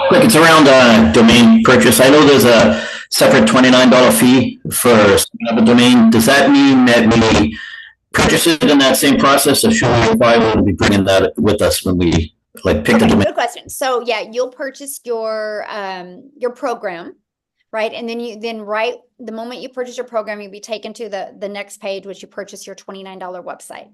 quick, it's around domain purchase. I know there's a separate $29 fee for setting up a domain. Does that mean that we purchase it in that same process, or should we probably be bringing that with us when we pick the domain?
Good question. So yeah, you'll purchase your program, right? And then right the moment you purchase your program, you'll be taken to the next page, which you purchase your $29 website.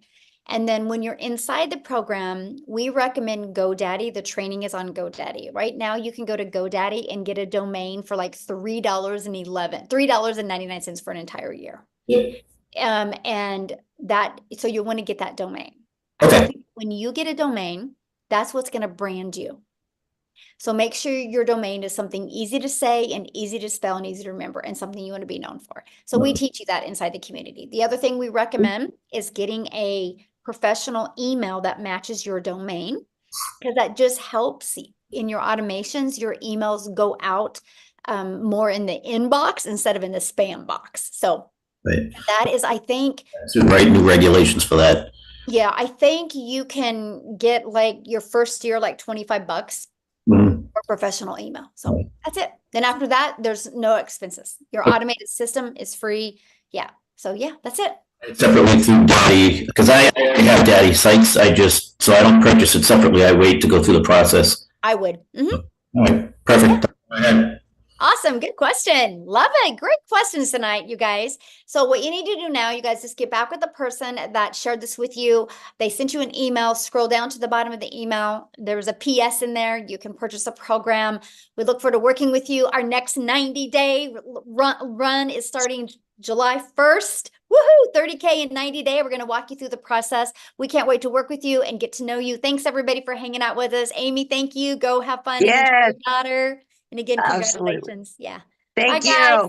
And then when you're inside the program, we recommend GoDaddy. The training is on GoDaddy. Right now, you can go to GoDaddy and get a domain for like $3.99 for an entire year. And so you want to get that domain.
Okay.
When you get a domain, that's what's going to brand you. So make sure your domain is something easy to say and easy to spell and easy to remember and something you want to be known for. So we teach you that inside the community. The other thing we recommend is getting a professional email that matches your domain, because that just helps in your automations. Your emails go out more in the inbox instead of in the spam box. So that is, I think,
Write new regulations for that.
Yeah, I think you can get like your first year like $25 for professional email. So that's it. Then after that, there's no expenses. Your automated system is free. Yeah. So yeah, that's it.
Separately through Daddy, because I have Daddy sites. So I don't purchase it separately. I wait to go through the process.
I would.
All right, perfect. Go ahead.
Awesome. Good question. Love it. Great questions tonight, you guys. So what you need to do now, you guys just get back with the person that shared this with you. They sent you an email. Scroll down to the bottom of the email. There was a PS in there. You can purchase a program. We look forward to working with you. Our next 90-day run is starting July 1st. Woohoo! 30K in 90 days. We're going to walk you through the process. We can't wait to work with you and get to know you. Thanks, everybody, for hanging out with us. Amy, thank you. Go have fun.
Yes.
And enjoy your daughter. And again, congratulations.
Absolutely.
Yeah.
Thank
Bye, guys.
you.